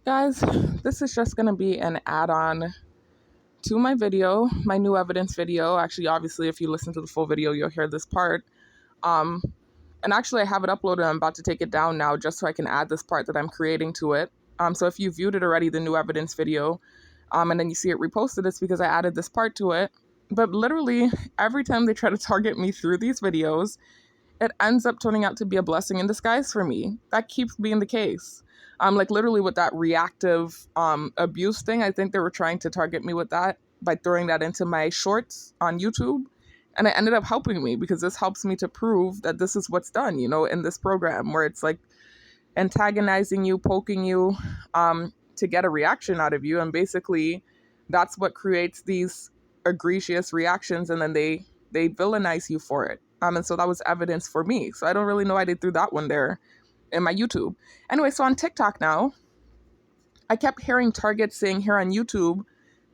Guys, this is just going to be an add-on to my video, my new evidence video. Actually, obviously, if you listen to the full video, you'll hear this part. Um, and actually, I have it uploaded. I'm about to take it down now just so I can add this part that I'm creating to it. So if you viewed it already, the new evidence video, and then you see it reposted, it's because I added this part to it. But literally, every time they try to target me through these videos, it ends up turning out to be a blessing in disguise for me. That keeps being the case. Like literally with that reactive abuse thing, I think they were trying to target me with that by throwing that into my shorts on YouTube. And it ended up helping me because this helps me to prove that this is what's done, in this program where it's like antagonizing you, poking you to get a reaction out of you. And basically that's what creates these egregious reactions. And then they villainize you for it. And so that was evidence for me. So I don't really know why they threw that one there in my YouTube. Anyway, so on TikTok now, I kept hearing targets saying here on YouTube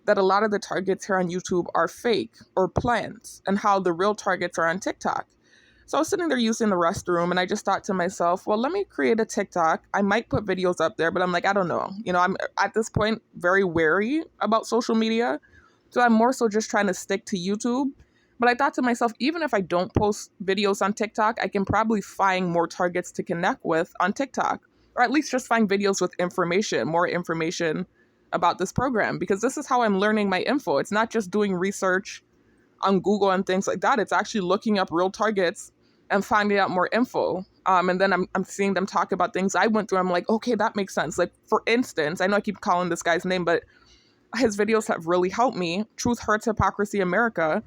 that a lot of the targets here on YouTube are fake or plants and how the real targets are on TikTok. So I was sitting there using the restroom and I just thought to myself, well, let me create a TikTok. I might put videos up there, but I'm like, I don't know. I'm at this point very wary about social media. So I'm more so just trying to stick to YouTube. But I thought to myself, even if I don't post videos on TikTok, I can probably find more targets to connect with on TikTok, or at least just find videos with information, more information about this program, because this is how I'm learning my info. It's not just doing research on Google and things like that. It's actually looking up real targets and finding out more info. And then I'm seeing them talk about things I went through. I'm like, okay, that makes sense. Like, for instance, I know I keep calling this guy's name, but his videos have really helped me. Truth Hurts, Hypocrisy America.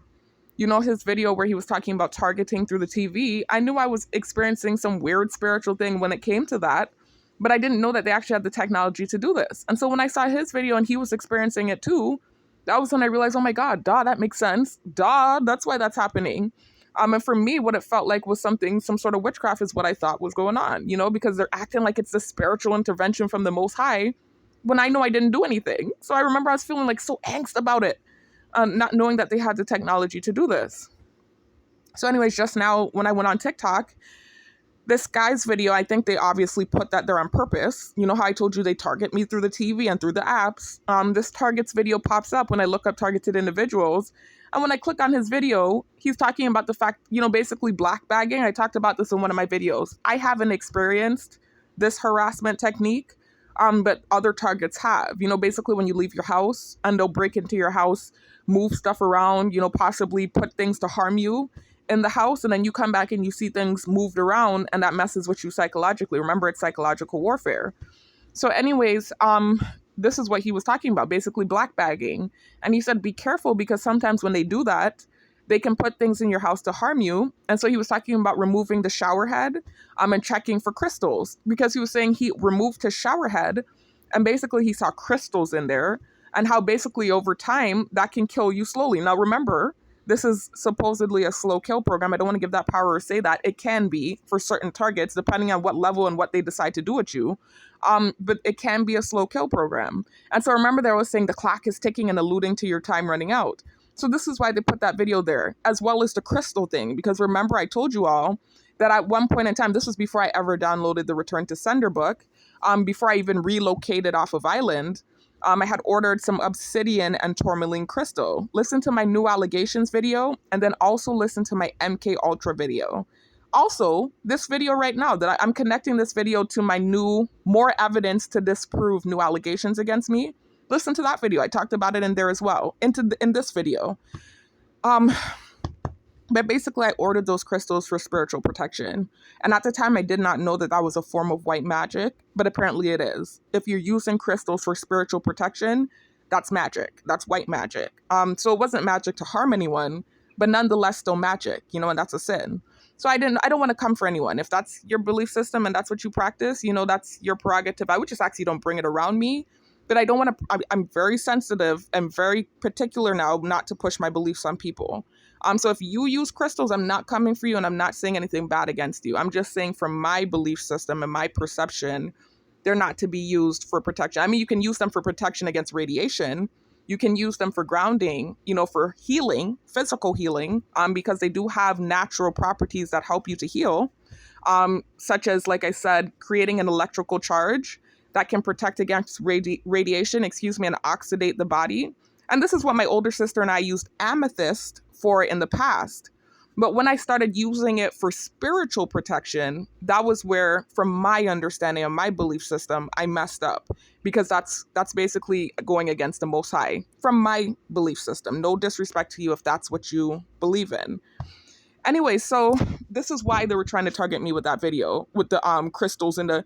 His video where he was talking about targeting through the TV. I knew I was experiencing some weird spiritual thing when it came to that, but I didn't know that they actually had the technology to do this. And so when I saw his video and he was experiencing it too, that was when I realized, oh my God, that makes sense. That's why that's happening. And for me, what it felt like was some sort of witchcraft is what I thought was going on, because they're acting like it's a spiritual intervention from the Most High when I know I didn't do anything. So I remember I was feeling like so angst about it. Not knowing that they had the technology to do this. So anyways, just now when I went on TikTok, this guy's video, I think they obviously put that there on purpose. You know how I told you they target me through the TV and through the apps? This targets video pops up when I look up targeted individuals. And when I click on his video, he's talking about the fact, basically black bagging. I talked about this in one of my videos. I haven't experienced this harassment technique, but other targets have. Basically when you leave your house and they'll break into your house, move stuff around, possibly put things to harm you in the house, and then you come back and you see things moved around and that messes with you psychologically. Remember, it's psychological warfare. So anyways, this is what he was talking about, basically black bagging. And he said, be careful because sometimes when they do that, they can put things in your house to harm you. And so he was talking about removing the shower head and checking for crystals, because he was saying he removed his shower head and basically he saw crystals in there, and how basically over time that can kill you slowly. Now, remember, this is supposedly a slow kill program. I don't want to give that power or say that. It can be for certain targets, depending on what level and what they decide to do with you. But it can be a slow kill program. And so remember that I was saying the clock is ticking and alluding to your time running out. So this is why they put that video there, as well as the crystal thing. Because remember, I told you all that at one point in time, this was before I ever downloaded the Return to Sender book, before I even relocated off of island, I had ordered some obsidian and tourmaline crystal. Listen to my new allegations video, and then also listen to my MK Ultra video. Also, this video right now, that I'm connecting this video to my new, more evidence to disprove new allegations against me. Listen to that video. I talked about it in there as well, in this video. But basically, I ordered those crystals for spiritual protection. And at the time, I did not know that that was a form of white magic, but apparently it is. If you're using crystals for spiritual protection, that's magic. That's white magic. So it wasn't magic to harm anyone, but nonetheless still magic, and that's a sin. So I don't want to come for anyone. If that's your belief system and that's what you practice, that's your prerogative. I would just ask you don't bring it around me. But I don't want to, I'm very sensitive and very particular now not to push my beliefs on people. So if you use crystals, I'm not coming for you and I'm not saying anything bad against you. I'm just saying from my belief system and my perception, they're not to be used for protection. I mean, you can use them for protection against radiation. You can use them for grounding, for healing, physical healing, because they do have natural properties that help you to heal, such as, like I said, creating an electrical charge that can protect against radiation, and oxidate the body. And this is what my older sister and I used amethyst for in the past. But when I started using it for spiritual protection, that was where, from my understanding of my belief system, I messed up, because that's basically going against the Most High from my belief system. No disrespect to you if that's what you believe in. Anyway, so this is why they were trying to target me with that video, with the crystals and the,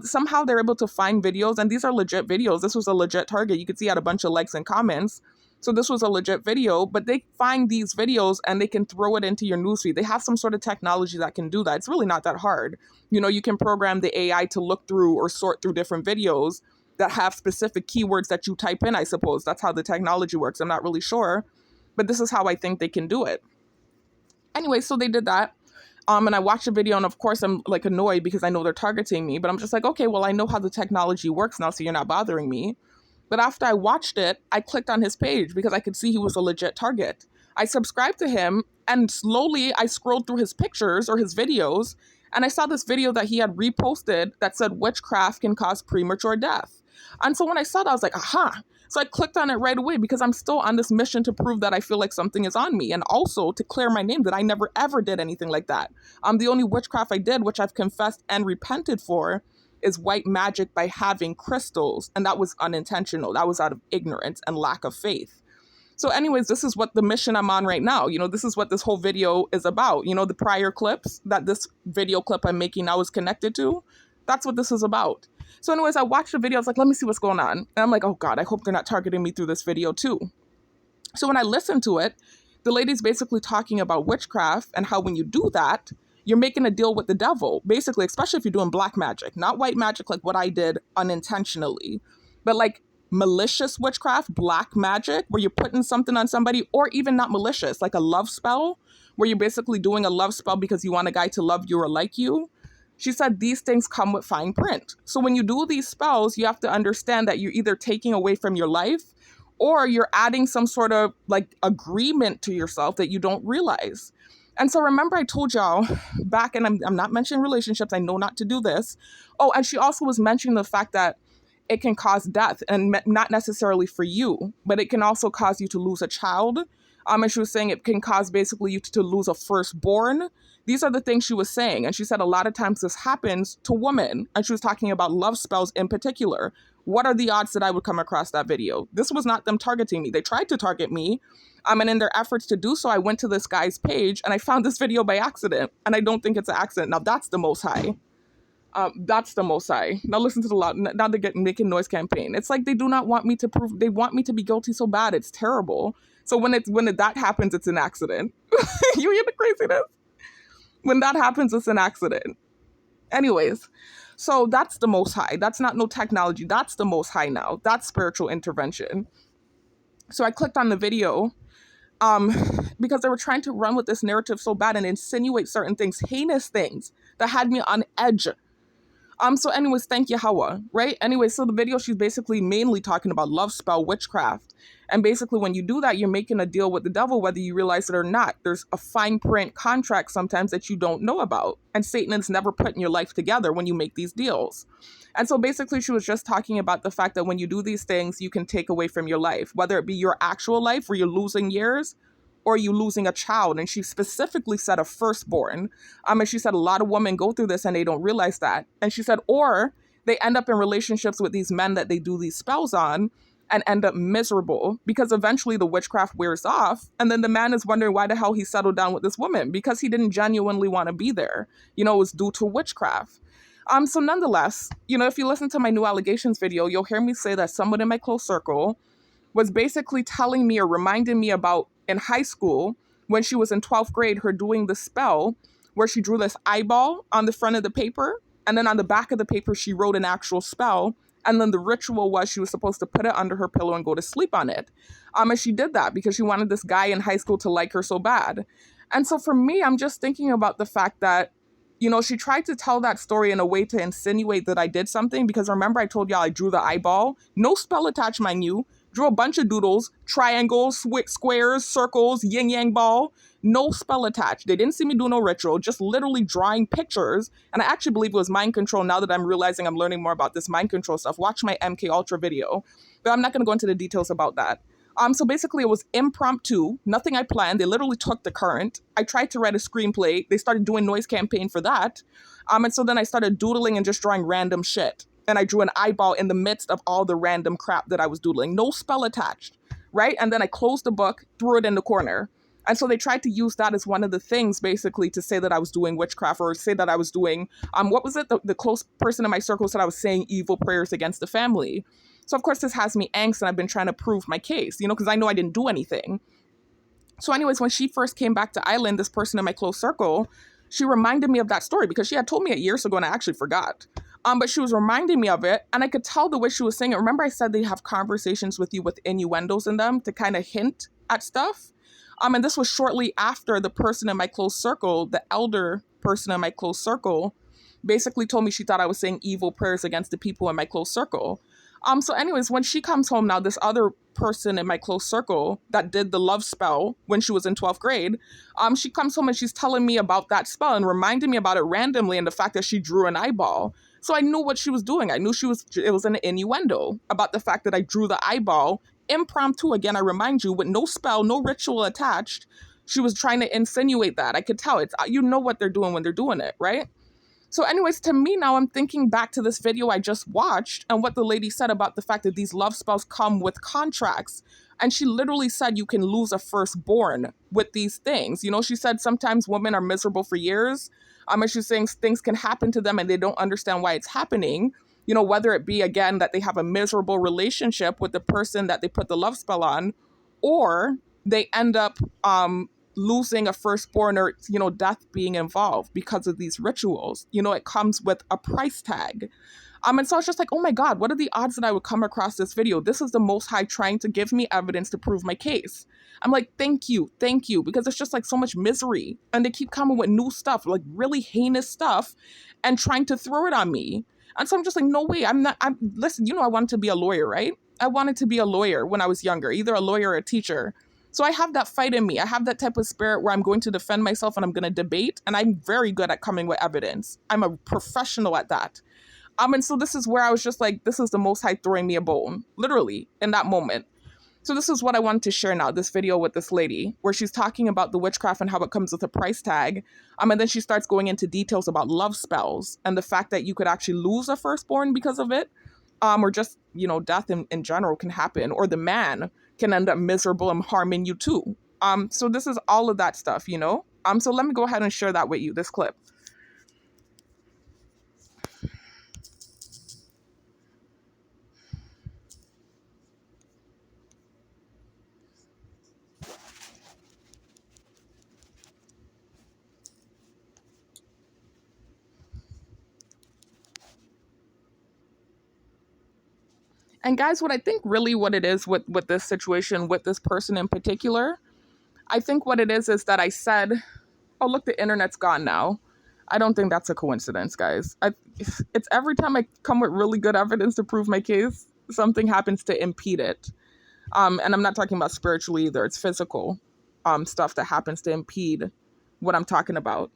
somehow they're able to find videos, and these are legit videos. This was a legit target. You could see I had a bunch of likes and comments. So this was a legit video, but they find these videos and they can throw it into your newsfeed. They have some sort of technology that can do that. It's really not that hard. You can program the AI to look through or sort through different videos that have specific keywords that you type in, I suppose. That's how the technology works. I'm not really sure, but this is how I think they can do it. Anyway, so they did that. And I watched the video, and of course I'm like annoyed because I know they're targeting me, but I'm just like, okay, well, I know how the technology works now, so you're not bothering me. But after I watched it, I clicked on his page because I could see he was a legit target. I subscribed to him, and slowly I scrolled through his pictures or his videos, and I saw this video that he had reposted that said witchcraft can cause premature death. And so when I saw that, I was like, aha. So I clicked on it right away because I'm still on this mission to prove that I feel like something is on me, and also to clear my name that I never ever did anything like that. The only witchcraft I did, which I've confessed and repented for, is white magic by having crystals, and that was unintentional. That was out of ignorance and lack of faith. So anyways, this is what the mission I'm on right now. This is what this whole video is about. The prior clips that this video clip I'm making now is connected to, that's what this is about. So anyways, I watched the video. I was like, let me see what's going on. And I'm like, oh God, I hope they're not targeting me through this video too. So when I listened to it, the lady's basically talking about witchcraft and how when you do that, you're making a deal with the devil, basically, especially if you're doing black magic, not white magic like what I did unintentionally, but like malicious witchcraft, black magic, where you're putting something on somebody, or even not malicious, like a love spell, where you're basically doing a love spell because you want a guy to love you or like you. She said these things come with fine print. So when you do these spells, you have to understand that you're either taking away from your life or you're adding some sort of like agreement to yourself that you don't realize. And so remember I told y'all back, and I'm not mentioning relationships, I know not to do this. Oh, and she also was mentioning the fact that it can cause death, and not necessarily for you, but it can also cause you to lose a child. And she was saying it can cause basically you to lose a firstborn. These are the things she was saying. And she said a lot of times this happens to women. And she was talking about love spells in particular. What are the odds that I would come across that video? This was not them targeting me. They tried to target me. And in their efforts to do so, I went to this guy's page and I found this video by accident. And I don't think it's an accident. Now that's the Most High. That's the Most High. Now listen to the law. Now they're making noise campaign. It's like they do not want me to prove. They want me to be guilty so bad. It's terrible. So when that happens, it's an accident. You hear the craziness? When that happens, it's an accident. Anyways, so that's the Most High. That's not no technology. That's the Most High now. That's spiritual intervention. So I clicked on the video because they were trying to run with this narrative so bad and insinuate certain things, heinous things that had me on edge. So anyways, thank Yahweh, right? Anyway, so the video, she's basically mainly talking about love spell, witchcraft. And basically when you do that, you're making a deal with the devil, whether you realize it or not. There's a fine print contract sometimes that you don't know about. And Satan is never putting your life together when you make these deals. And so basically she was just talking about the fact that when you do these things, you can take away from your life, whether it be your actual life where you're losing years, or you losing a child. And she specifically said a firstborn. And she said a lot of women go through this and they don't realize that. And she said, or they end up in relationships with these men that they do these spells on and end up miserable because eventually the witchcraft wears off. And then the man is wondering why the hell he settled down with this woman, because he didn't genuinely want to be there. It was due to witchcraft. So nonetheless, if you listen to my new allegations video, you'll hear me say that someone in my close circle was basically telling me or reminding me about in high school when she was in 12th grade, her doing the spell where she drew this eyeball on the front of the paper. And then on the back of the paper, she wrote an actual spell. And then the ritual was she was supposed to put it under her pillow and go to sleep on it. And she did that because she wanted this guy in high school to like her so bad. And so for me, I'm just thinking about the fact that, she tried to tell that story in a way to insinuate that I did something, because remember I told y'all I drew the eyeball. No spell attached, mind you. Drew a bunch of doodles, triangles, squares, circles, yin-yang ball. No spell attached. They didn't see me do no ritual, just literally drawing pictures. And I actually believe it was mind control now that I'm realizing I'm learning more about this mind control stuff. Watch my MK Ultra video. But I'm not going to go into the details about that. So basically, it was impromptu, nothing I planned. They literally took the current. I tried to write a screenplay. They started doing noise campaign for that. And so then I started doodling and just drawing random shit. And I drew an eyeball in the midst of all the random crap that I was doodling. No spell attached, right? And then I closed the book, threw it in the corner. And so they tried to use that as one of the things, basically, to say that I was doing witchcraft or say that I was doing, what was it? The close person in my circle said I was saying evil prayers against the family. So, of course, this has me angst, and I've been trying to prove my case, because I know I didn't do anything. So anyways, when she first came back to Island, this person in my close circle, she reminded me of that story because she had told me it years ago and I actually forgot. But she was reminding me of it, and I could tell the way she was saying it. Remember I said they have conversations with you with innuendos in them to kind of hint at stuff? And this was shortly after the person in my close circle, the elder person in my close circle, basically told me she thought I was saying evil prayers against the people in my close circle. So anyways, when she comes home now, this other person in my close circle that did the love spell when she was in 12th grade, she comes home and she's telling me about that spell and reminding me about it randomly and the fact that she drew an eyeball. So I knew what she was doing. I knew it was an innuendo about the fact that I drew the eyeball impromptu. Again, I remind you, with no spell, no ritual attached. She was trying to insinuate that. I could tell it's, what they're doing when they're doing it, right? So anyways, to me now, I'm thinking back to this video I just watched and what the lady said about the fact that these love spells come with contracts. And she literally said you can lose a firstborn with these things. She said sometimes women are miserable for years. And she's saying things can happen to them and they don't understand why it's happening. Whether it be, again, that they have a miserable relationship with the person that they put the love spell on, or they end up losing a firstborn or, death being involved because of these rituals. It comes with a price tag. And so I was just like, oh my God, what are the odds that I would come across this video? This is the Most High trying to give me evidence to prove my case. I'm like, thank you, because it's just like so much misery. And they keep coming with new stuff, like really heinous stuff, and trying to throw it on me. And so I'm just like, no way, listen, I wanted to be a lawyer, right? I wanted to be a lawyer when I was younger, either a lawyer or a teacher. So I have that fight in me. I have that type of spirit where I'm going to defend myself and I'm going to debate. And I'm very good at coming with evidence. I'm a professional at that. And so this is where I was just like, this is the Most High throwing me a bone, literally, in that moment. So this is what I wanted to share now, this video with this lady, where she's talking about the witchcraft and how it comes with a price tag. And then she starts going into details about love spells and the fact that you could actually lose a firstborn because of it. Or just, death in general can happen, or the man can end up miserable and harming you too. So this is all of that stuff, So let me go ahead and share that with you, this clip. And guys, what I think really what it is with this situation, with this person in particular, I think what it is that I said, oh, look, the internet's gone now. I don't think that's a coincidence, guys. It's every time I come with really good evidence to prove my case, something happens to impede it. And I'm not talking about spiritually either. It's physical stuff that happens to impede what I'm talking about.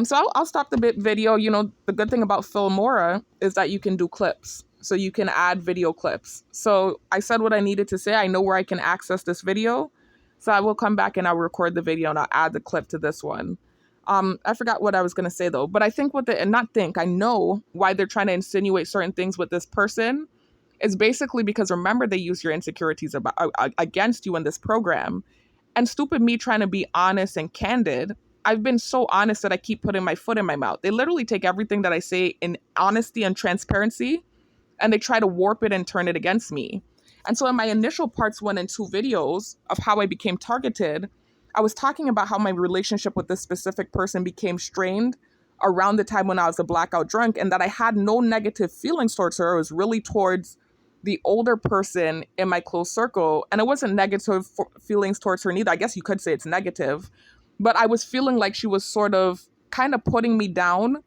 So I'll stop the video. The good thing about Filmora is that you can do clips. So you can add video clips. So I said what I needed to say. I know where I can access this video. So I will come back and I'll record the video and I'll add the clip to this one. I forgot what I was going to say though. But I think I know why they're trying to insinuate certain things with this person is basically because, remember, they use your insecurities against you in this program. And stupid me trying to be honest and candid, I've been so honest that I keep putting my foot in my mouth. They literally take everything that I say in honesty and transparency, and they try to warp it and turn it against me. And so in my initial parts 1 and 2 videos of how I became targeted, I was talking about how my relationship with this specific person became strained around the time when I was a blackout drunk, and that I had no negative feelings towards her. It was really towards the older person in my close circle. And it wasn't negative feelings towards her neither. I guess you could say it's negative. But I was feeling like she was sort of kind of putting me down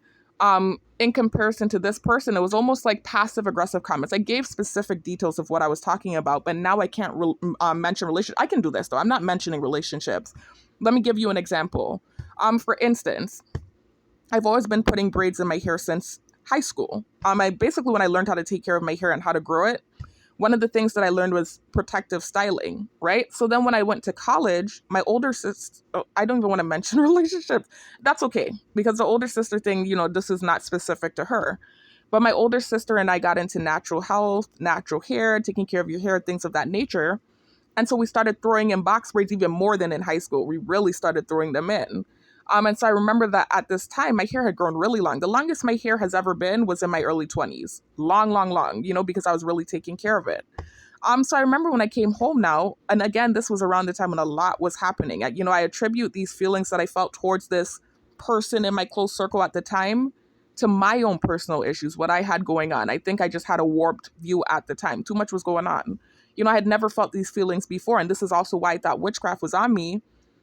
In comparison to this person, it was almost like passive aggressive comments. I gave specific details of what I was talking about, but now I can't mention relationships. I can do this though. I'm not mentioning relationships. Let me give you an example. For instance, I've always been putting braids in my hair since high school. I basically, when I learned how to take care of my hair and how to grow it, one of the things that I learned was protective styling, right? So then when I went to college, my older sister, I don't even want to mention relationships. That's okay, because the older sister thing, this is not specific to her. But my older sister and I got into natural health, natural hair, taking care of your hair, things of that nature. And so we started throwing in box braids even more than in high school. We really started throwing them in. And so I remember that at this time, my hair had grown really long. The longest my hair has ever been was in my early 20s. Long, long, long, because I was really taking care of it. So I remember when I came home now, and again, this was around the time when a lot was happening. I attribute these feelings that I felt towards this person in my close circle at the time to my own personal issues, what I had going on. I think I just had a warped view at the time. Too much was going on. I had never felt these feelings before. And this is also why I thought witchcraft was on me,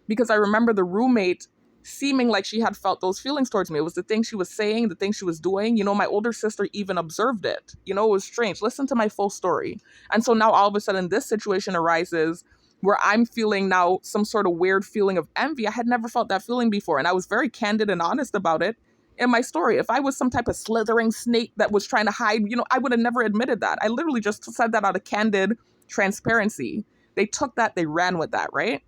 because I remember the roommate seeming like she had felt those feelings towards me. It was the things she was saying, the things she was doing. My older sister even observed it. It was strange. Listen to my full story. And so now all of a sudden this situation arises where I'm feeling now some sort of weird feeling of envy. I had never felt that feeling before. And I was very candid and honest about it in my story. If I was some type of slithering snake that was trying to hide, I would have never admitted that. I literally just said that out of candid transparency. They took that, they ran with that, right?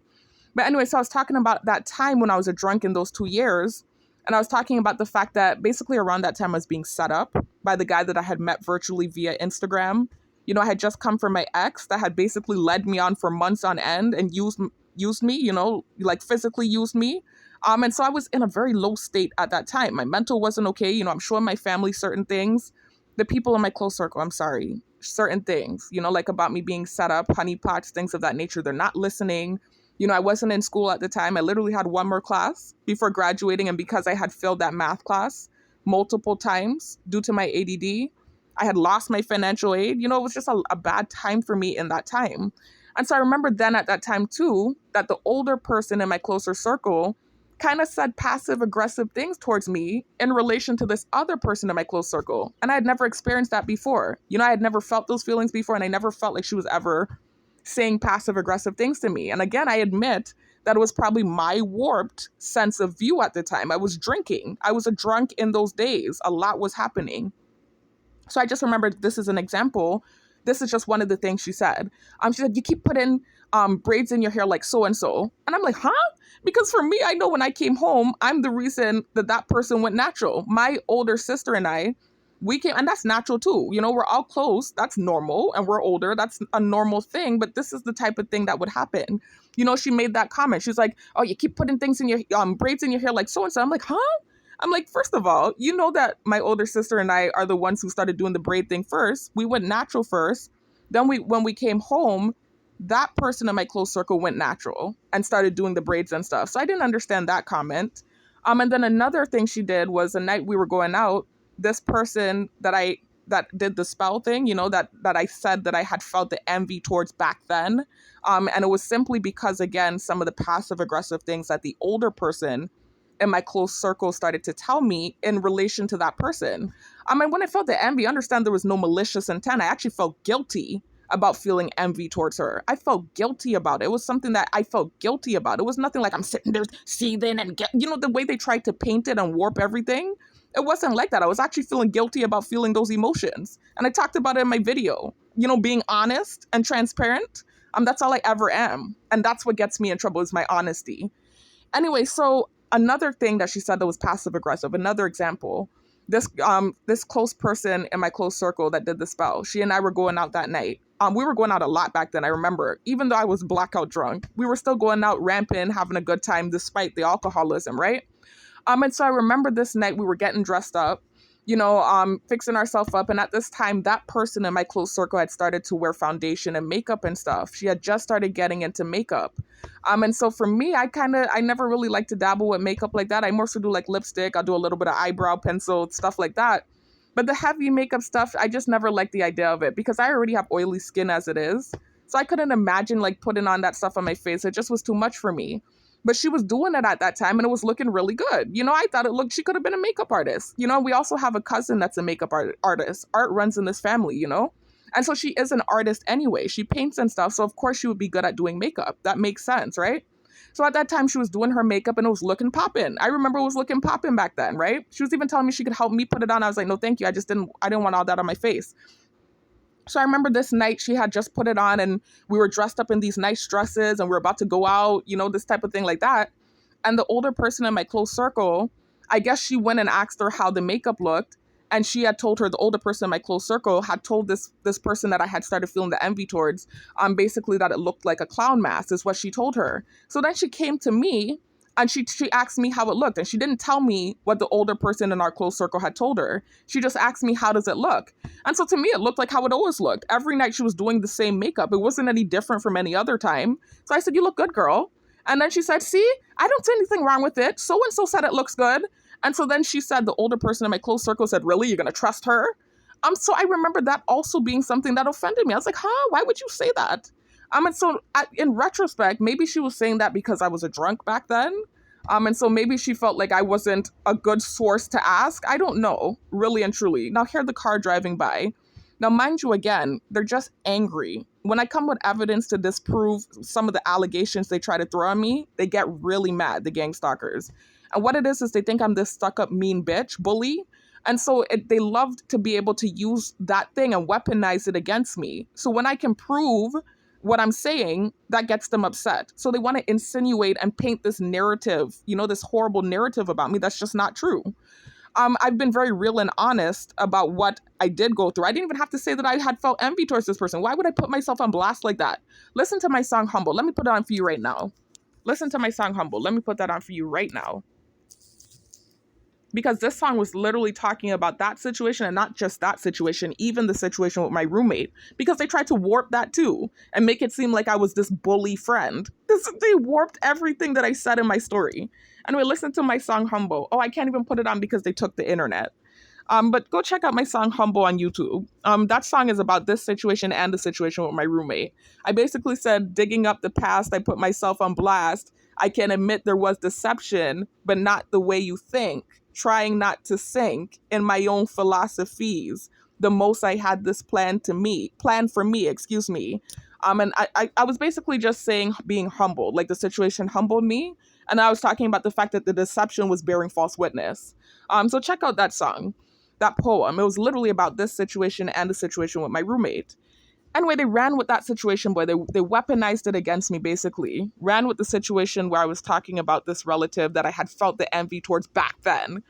But anyway, so I was talking about that time when I was a drunk in those 2 years. And I was talking about the fact that basically around that time I was being set up by the guy that I had met virtually via Instagram. I had just come from my ex that had basically led me on for months on end and used me, like physically used me. And so I was in a very low state at that time. My mental wasn't okay. I'm showing my family certain things. The people in my close circle, I'm sorry, certain things, like about me being set up, honeypots, things of that nature. They're not listening. I wasn't in school at the time. I literally had one more class before graduating. And because I had failed that math class multiple times due to my ADD, I had lost my financial aid. It was just a bad time for me in that time. And so I remember then at that time too, that the older person in my closer circle kind of said passive aggressive things towards me in relation to this other person in my close circle. And I had never experienced that before. I had never felt those feelings before. And I never felt like she was ever saying passive aggressive things to me. And again, I admit that it was probably my warped sense of view at the time. I was drinking. I was a drunk in those days. A lot was happening. So I just remembered this is an example. This is just one of the things she said. She said, you keep putting braids in your hair like so-and-so. And I'm like, huh? Because for me, I know when I came home, I'm the reason that person went natural. My older sister and I, we came, and that's natural too. We're all close. That's normal. And we're older. That's a normal thing. But this is the type of thing that would happen. She made that comment. She's like, oh, you keep putting things in your braids in your hair like so-and-so. I'm like, huh? I'm like, first of all, that my older sister and I are the ones who started doing the braid thing first. We went natural first. Then when we came home, that person in my close circle went natural and started doing the braids and stuff. So I didn't understand that comment. And then another thing she did was the night we were going out, this person that did the spell thing, that I said that I had felt the envy towards back then. And it was simply because, again, some of the passive aggressive things that the older person in my close circle started to tell me in relation to that person. And when I felt the envy, understand there was no malicious intent. I actually felt guilty about feeling envy towards her. I felt guilty about it. It was something that I felt guilty about. It was nothing like I'm sitting there seething and the way they tried to paint it and warp everything. It wasn't like that. I was actually feeling guilty about feeling those emotions. And I talked about it in my video, being honest and transparent. That's all I ever am. And that's what gets me in trouble is my honesty. Anyway, so another thing that she said that was passive aggressive, another example, this close person in my close circle that did the spell, she and I were going out that night. We were going out a lot back then, I remember. Even though I was blackout drunk, we were still going out rampant, having a good time despite the alcoholism, right? And so I remember this night we were getting dressed up, fixing ourselves up. And at this time, that person in my close circle had started to wear foundation and makeup and stuff. She had just started getting into makeup. And so for me, I never really like to dabble with makeup like that. I more so do like lipstick. I'll do a little bit of eyebrow pencil, stuff like that. But the heavy makeup stuff, I just never liked the idea of it because I already have oily skin as it is. So I couldn't imagine like putting on that stuff on my face. It just was too much for me. But she was doing it at that time and it was looking really good. I thought she could have been a makeup artist. We also have a cousin that's a makeup artist. Art runs in this family. And so she is an artist anyway. She paints and stuff. So of course she would be good at doing makeup. That makes sense, right? So at that time she was doing her makeup and it was looking poppin'. I remember it was looking poppin' back then, right? She was even telling me she could help me put it on. I was like, no, thank you. I didn't want all that on my face. So I remember this night she had just put it on and we were dressed up in these nice dresses and we were about to go out, this type of thing like that. And the older person in my close circle, I guess she went and asked her how the makeup looked. And she had told her, the older person in my close circle had told this person that I had started feeling the envy towards, basically that it looked like a clown mask is what she told her. So then she came to me and she asked me how it looked. And she didn't tell me what the older person in our close circle had told her. She just asked me, how does it look? And so to me, it looked like how it always looked. Every night she was doing the same makeup. It wasn't any different from any other time. So I said, you look good, girl. And then she said, see, I don't see anything wrong with it. So-and-so said it looks good. And so then she said, the older person in my close circle said, really, you're going to trust her? So I remember that also being something that offended me. I was like, why would you say that? And so in retrospect, maybe she was saying that because I was a drunk back then. And so maybe she felt like I wasn't a good source to ask. I don't know, really and truly. Now here the car driving by. Now, mind you, again, they're just angry. When I come with evidence to disprove some of the allegations they try to throw on me, they get really mad, the gang stalkers. And what it is they think I'm this stuck-up mean bitch, bully. And so they love to be able to use that thing and weaponize it against me. So when I can prove what I'm saying, that gets them upset. So they want to insinuate and paint this narrative, this horrible narrative about me that's just not true. I've been very real and honest about what I did go through. I didn't even have to say that I had felt envy towards this person. Why would I put myself on blast like that? Listen to my song, Humble. Let me put it on for you right now. Listen to my song, Humble. Let me put that on for you right now. Because this song was literally talking about that situation and not just that situation, even the situation with my roommate. Because they tried to warp that too and make it seem like I was this bully friend. They warped everything that I said in my story. Anyway, listen to my song, Humble. Oh, I can't even put it on because they took the internet. But go check out my song Humble on YouTube. That song is about this situation and the situation with my roommate. I basically said, digging up the past, I put myself on blast. I can admit there was deception, but not the way you think. Trying not to sink in my own philosophies. The most I had this plan for me. And I was basically just saying being humbled, like the situation humbled me. And I was talking about the fact that the deception was bearing false witness. So check out that song, that poem. It was literally about this situation and the situation with my roommate. Anyway, they ran with that situation, boy. They weaponized it against me, basically. Ran with the situation where I was talking about this relative that I had felt the envy towards back then,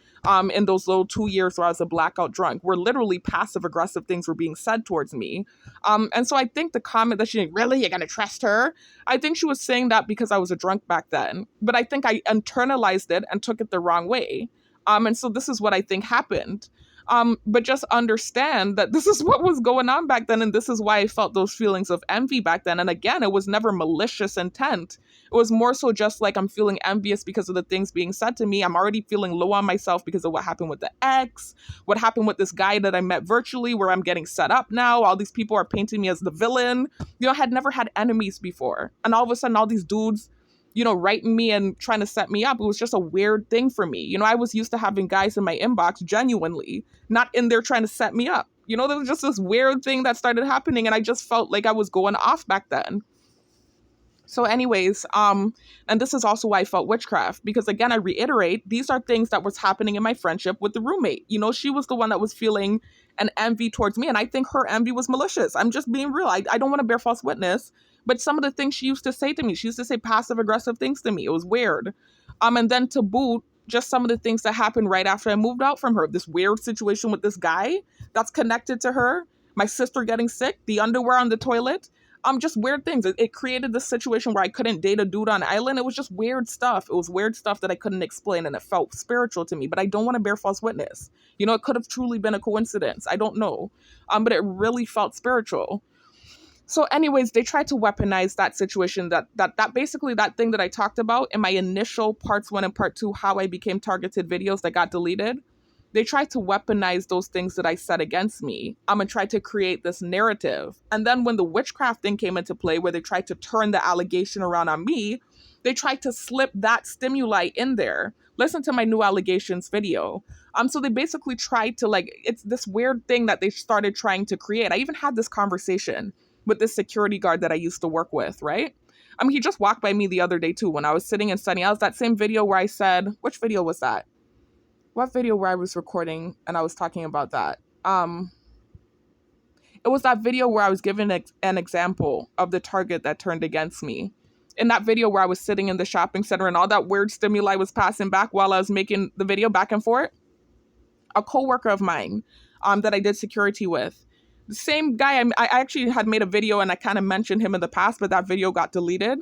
in those little 2 years where I was a blackout drunk, where literally passive-aggressive things were being said towards me. And so I think the comment that she, really, you're going to trust her? I think she was saying that because I was a drunk back then. But I think I internalized it and took it the wrong way. And so this is what I think happened. But just understand that this is what was going on back then, and this is why I felt those feelings of envy back then. And again, it was never malicious intent. It was more so just like I'm feeling envious because of the things being said to me. I'm already feeling low on myself because of what happened with the ex, what happened with this guy that I met virtually, where I'm getting set up now. All these people are painting me as the villain. I had never had enemies before. And all of a sudden, all these dudes writing me and trying to set me up. It was just a weird thing for me. I was used to having guys in my inbox genuinely, not in there trying to set me up. There was just this weird thing that started happening and I just felt like I was going off back then. So anyways, and this is also why I felt witchcraft, because again, I reiterate, these are things that was happening in my friendship with the roommate. She was the one that was feeling an envy towards me. And I think her envy was malicious. I'm just being real. I don't want to bear false witness. But some of the things she used to say to me, she used to say passive aggressive things to me. It was weird. And then to boot, just some of the things that happened right after I moved out from her. This weird situation with this guy that's connected to her. My sister getting sick, the underwear on the toilet. Just weird things. It created this situation where I couldn't date a dude on island. It was just weird stuff. It was weird stuff that I couldn't explain and it felt spiritual to me. But I don't want to bear false witness. It could have truly been a coincidence. I don't know. But it really felt spiritual. So anyways, they tried to weaponize that situation, that basically that thing that I talked about in my initial parts 1 and part 2, how I became targeted videos that got deleted. they tried to weaponize those things that I said against me. I'm gonna try to create this narrative. And then when the witchcraft thing came into play, where they tried to turn the allegation around on me, they tried to slip that stimuli in there. Listen to my new allegations video. So they basically tried to, like, it's this weird thing that they started trying to create. I even had this conversation with this security guard that I used to work with, right? He just walked by me the other day too when I was sitting and studying. I was that same video where I said, which video was that? What video where I was recording and I was talking about that? It was that video where I was giving an example of the target that turned against me. In that video where I was sitting in the shopping center and all that weird stimuli was passing back while I was making the video back and forth, a coworker of mine that I did security with, the same guy, I actually had made a video and I kind of mentioned him in the past, but that video got deleted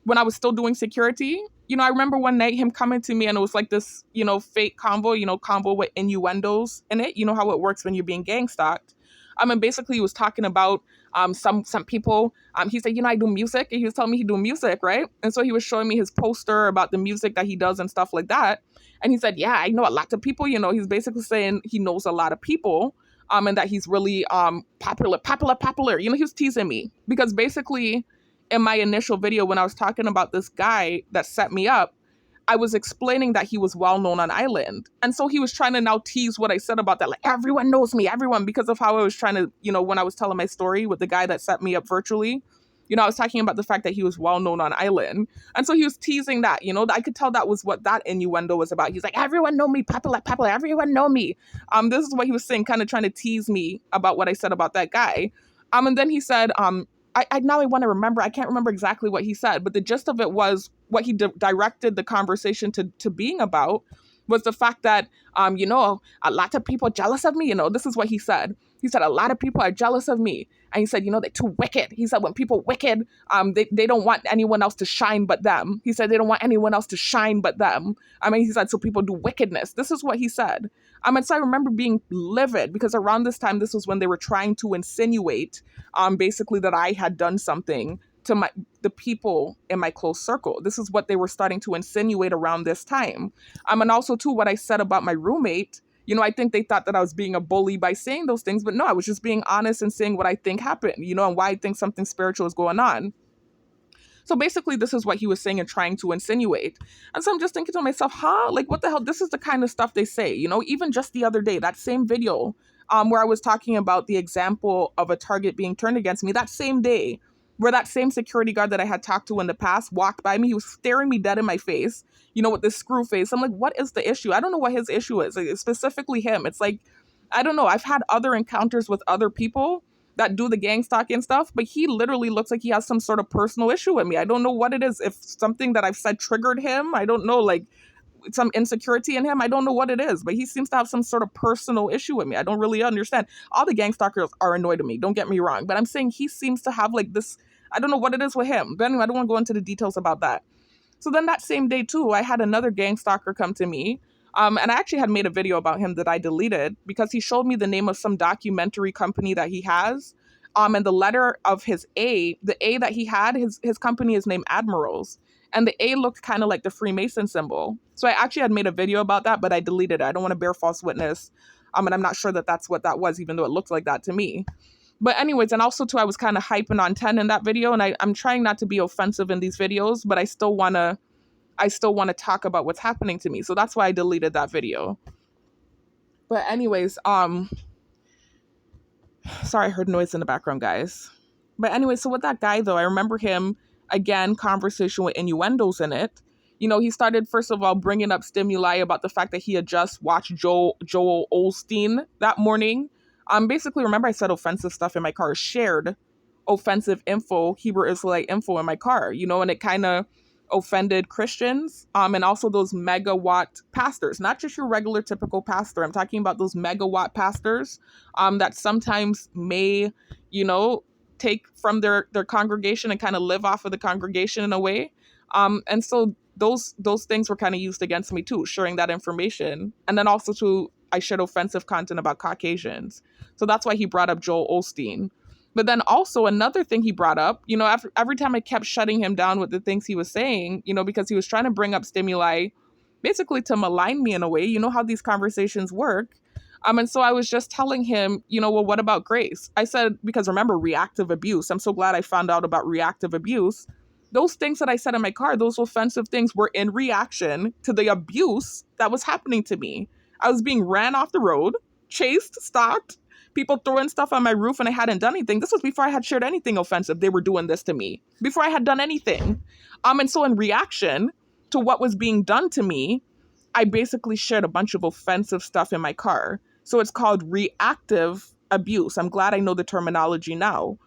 when I was still doing security. I remember one night him coming to me and it was like this, fake convo, convo with innuendos in it. You know how it works when you're being gang stalked. And basically he was talking about some people. He said, I do music. And he was telling me he do music, right? And so he was showing me his poster about the music that he does and stuff like that. And he said, yeah, I know a lot of people. He's basically saying he knows a lot of people. And that he's really popular. He was teasing me because basically in my initial video when I was talking about this guy that set me up, I was explaining that he was well known on Island. And so he was trying to now tease what I said about that. Like, everyone knows me, everyone, because of how I was trying to, when I was telling my story with the guy that set me up virtually, I was talking about the fact that he was well known on Island. And so he was teasing that, I could tell that was what that innuendo was about. He's like, everyone know me, popular, everyone know me. This is what he was saying, kind of trying to tease me about what I said about that guy. And then he said, now I want to remember. I can't remember exactly what he said, but the gist of it was what he directed the conversation to being about was the fact that, a lot of people jealous of me. This is what he said. He said, a lot of people are jealous of me. And he said, they're too wicked. He said, when people wicked, they don't want anyone else to shine but them. He said, they don't want anyone else to shine but them. He said, so people do wickedness. This is what he said. So I remember being livid because around this time, this was when they were trying to insinuate, basically that I had done something to the people in my close circle. This is what they were starting to insinuate around this time. And also too, what I said about my roommate, I think they thought that I was being a bully by saying those things, but no, I was just being honest and saying what I think happened, and why I think something spiritual is going on. So basically, this is what he was saying and trying to insinuate. And so I'm just thinking to myself, like, what the hell? This is the kind of stuff they say, even just the other day, that same video where I was talking about the example of a target being turned against me, that same day, where that same security guard that I had talked to in the past walked by me, he was staring me dead in my face, with this screw face. I'm like, what is the issue? I don't know what his issue is, like, specifically him. It's like, I don't know. I've had other encounters with other people that do the gang stalking stuff, but he literally looks like he has some sort of personal issue with me. I don't know what it is. If something that I've said triggered him, I don't know, like some insecurity in him. I don't know what it is, but he seems to have some sort of personal issue with me. I don't really understand. All the gang stalkers are annoyed at me. Don't get me wrong, but I'm saying he seems to have like this, I don't know what it is with him. But anyway, I don't want to go into the details about that. So then that same day too, I had another gang stalker come to me. And I actually had made a video about him that I deleted because he showed me the name of some documentary company that he has. And the letter of the A that he had, his company is named Admirals. And the A looked kind of like the Freemason symbol. So I actually had made a video about that, but I deleted it. I don't want to bear false witness. And I'm not sure that that's what that was, even though it looked like that to me. But anyways, and also too, I was kind of hyping on 10 in that video. And I'm trying not to be offensive in these videos, but I still want to talk about what's happening to me. So that's why I deleted that video. But anyways, sorry, I heard noise in the background, guys. But anyway, so with that guy, though, I remember him, again, conversation with innuendos in it. He started, first of all, bringing up stimuli about the fact that he had just watched Joel Osteen that morning. Basically, remember I said offensive stuff in my car, shared offensive info, Hebrew Israelite info in my car, and it kind of offended Christians, and also those megawatt pastors, not just your regular typical pastor. I'm talking about those megawatt pastors that sometimes may, take from their congregation and kind of live off of the congregation in a way. And so those things were kind of used against me too, sharing that information. And then also too, I shared offensive content about Caucasians. So that's why he brought up Joel Osteen. But then also another thing he brought up, every time I kept shutting him down with the things he was saying, because he was trying to bring up stimuli basically to malign me in a way. You know how these conversations work. And so I was just telling him, well, what about Grace? I said, because remember, reactive abuse. I'm so glad I found out about reactive abuse. Those things that I said in my car, those offensive things were in reaction to the abuse that was happening to me. I was being ran off the road, chased, stalked, people throwing stuff on my roof, and I hadn't done anything. This was before I had shared anything offensive. They were doing this to me before I had done anything. And so in reaction to what was being done to me, I basically shared a bunch of offensive stuff in my car. So it's called reactive abuse. I'm glad I know the terminology now.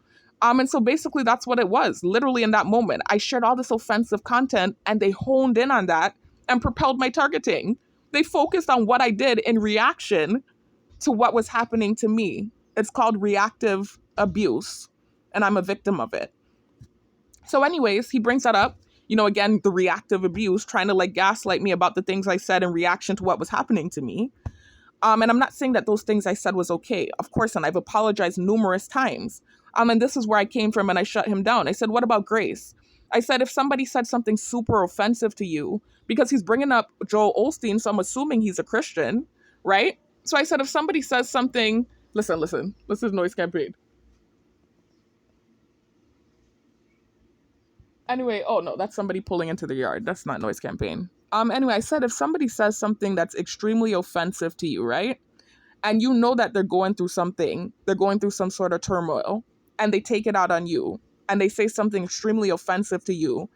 And so basically that's what it was. Literally in that moment, I shared all this offensive content and they honed in on that and propelled my targeting. They focused on what I did in reaction to what was happening to me. It's called reactive abuse, and I'm a victim of it. So anyways, he brings that up, again, the reactive abuse, trying to like gaslight me about the things I said in reaction to what was happening to me. And I'm not saying that those things I said was okay, of course, and I've apologized numerous times. And this is where I came from and I shut him down. I said, what about Grace? I said, if somebody said something super offensive to you, because he's bringing up Joel Osteen, so I'm assuming he's a Christian, right? So I said, if somebody says something, listen, this is noise campaign. Anyway, oh no, that's somebody pulling into the yard. That's not noise campaign. Anyway, I said if somebody says something that's extremely offensive to you, right? And you know that they're going through some sort of turmoil, and they take it out on you, and they say something extremely offensive to you,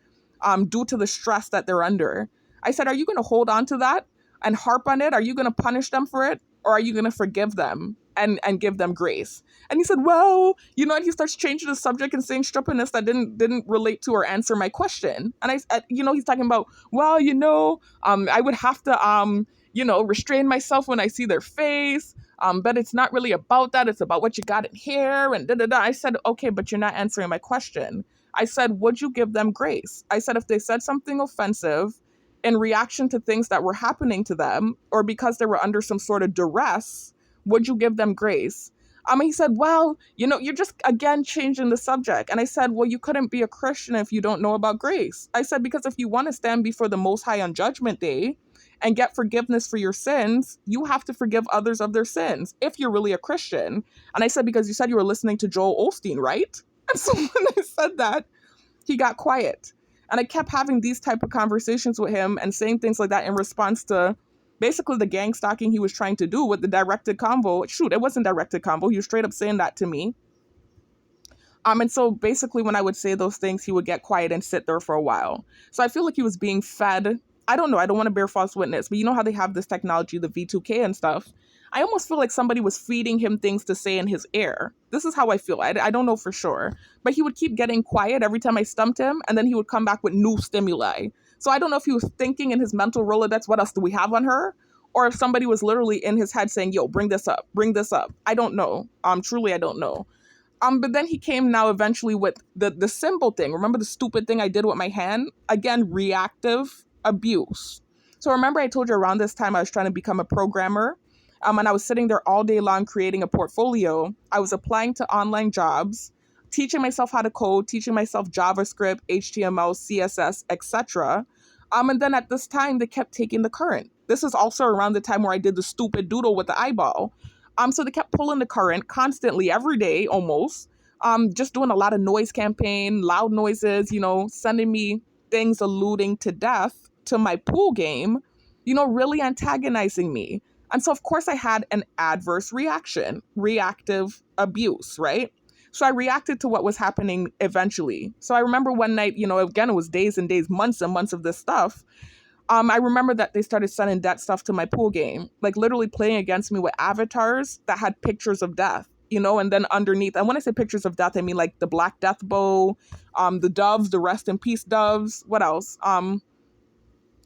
due to the stress that they're under. I said, are you going to hold on to that and harp on it? Are you going to punish them for it? Or are you going to forgive them and give them grace? And he said, well, and he starts changing the subject and saying stupidness that didn't relate to or answer my question. And he's talking about, well, I would have to, restrain myself when I see their face. But it's not really about that. It's about what you got in here and da-da-da. I said, okay, but you're not answering my question. I said, would you give them grace? I said, if they said something offensive in reaction to things that were happening to them or because they were under some sort of duress, would you give them grace? He said, well, you're just, again, changing the subject. And I said, well, you couldn't be a Christian if you don't know about grace. I said, because if you want to stand before the Most High on Judgment Day and get forgiveness for your sins, you have to forgive others of their sins if you're really a Christian. And I said, because you said you were listening to Joel Osteen, right? And so when I said that, he got quiet. And I kept having these type of conversations with him and saying things like that in response to basically the gang stalking he was trying to do with the directed convo. Shoot, it wasn't directed convo. He was straight up saying that to me. And so basically when I would say those things, he would get quiet and sit there for a while. So I feel like he was being fed. I don't know. I don't want to bear false witness, but you know how they have this technology, the V2K and stuff. I almost feel like somebody was feeding him things to say in his ear. This is how I feel. I don't know for sure. But he would keep getting quiet every time I stumped him, and then he would come back with new stimuli. So I don't know if he was thinking in his mental Rolodex, what else do we have on her? Or if somebody was literally in his head saying, yo, bring this up, bring this up. I don't know. Truly, I don't know. But then he came now eventually with the symbol thing. Remember the stupid thing I did with my hand? Again, reactive abuse. So remember I told you around this time I was trying to become a programmer? And I was sitting there all day long creating a portfolio. I was applying to online jobs, teaching myself how to code, teaching myself JavaScript, HTML, CSS, etc. And then at this time, they kept taking the current. This is also around the time where I did the stupid doodle with the eyeball. So they kept pulling the current constantly, every day almost, just doing a lot of noise campaign, loud noises, sending me things alluding to death to my pool game, really antagonizing me. And so, of course, I had an adverse reaction, reactive abuse, right? So I reacted to what was happening eventually. So I remember one night, again, it was days and days, months and months of this stuff. I remember that they started sending that stuff to my pool game, like literally playing against me with avatars that had pictures of death, and then underneath, and when I say pictures of death, I mean like the Black Death bow, the doves, the rest in peace doves. What else?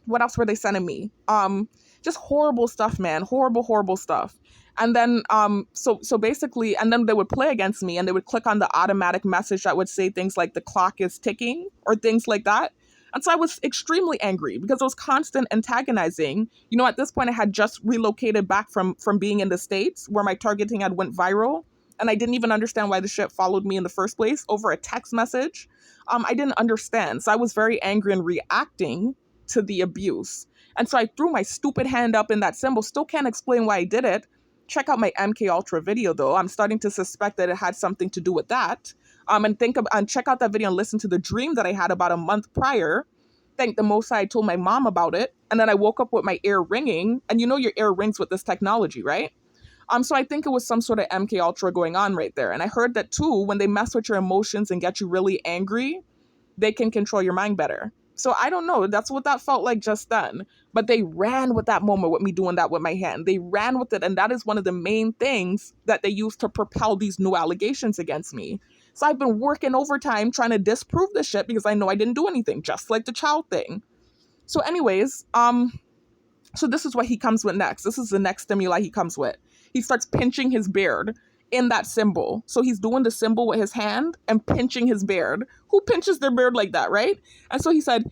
What else were they sending me? Just horrible stuff, man. Horrible stuff. And then, so basically, and then they would play against me and they would click on the automatic message that would say things like the clock is ticking or things like that. And so I was extremely angry because it was constant antagonizing. At this point I had just relocated back from being in the States where my targeting had went viral. And I didn't even understand why the shit followed me in the first place over a text message. I didn't understand. So I was very angry and reacting to the abuse. And so I threw my stupid hand up in that symbol. Still can't explain why I did it. Check out my MK Ultra video though. I'm starting to suspect that it had something to do with that. And check out that video and listen to the dream that I had about a month prior. Thank the Most High I told my mom about it. And then I woke up with my ear ringing. And you know your ear rings with this technology, right? So I think it was some sort of MK Ultra going on right there. And I heard that too, when they mess with your emotions and get you really angry, they can control your mind better. So I don't know. That's what that felt like just then. But they ran with that moment with me doing that with my hand. They ran with it. And that is one of the main things that they use to propel these new allegations against me. So I've been working overtime trying to disprove this shit because I know I didn't do anything, just like the child thing. So anyways, so this is what he comes with next. This is the next stimuli he comes with. He starts pinching his beard in that symbol. So he's doing the symbol with his hand and pinching his beard. Who pinches their beard like that, right? And so he said,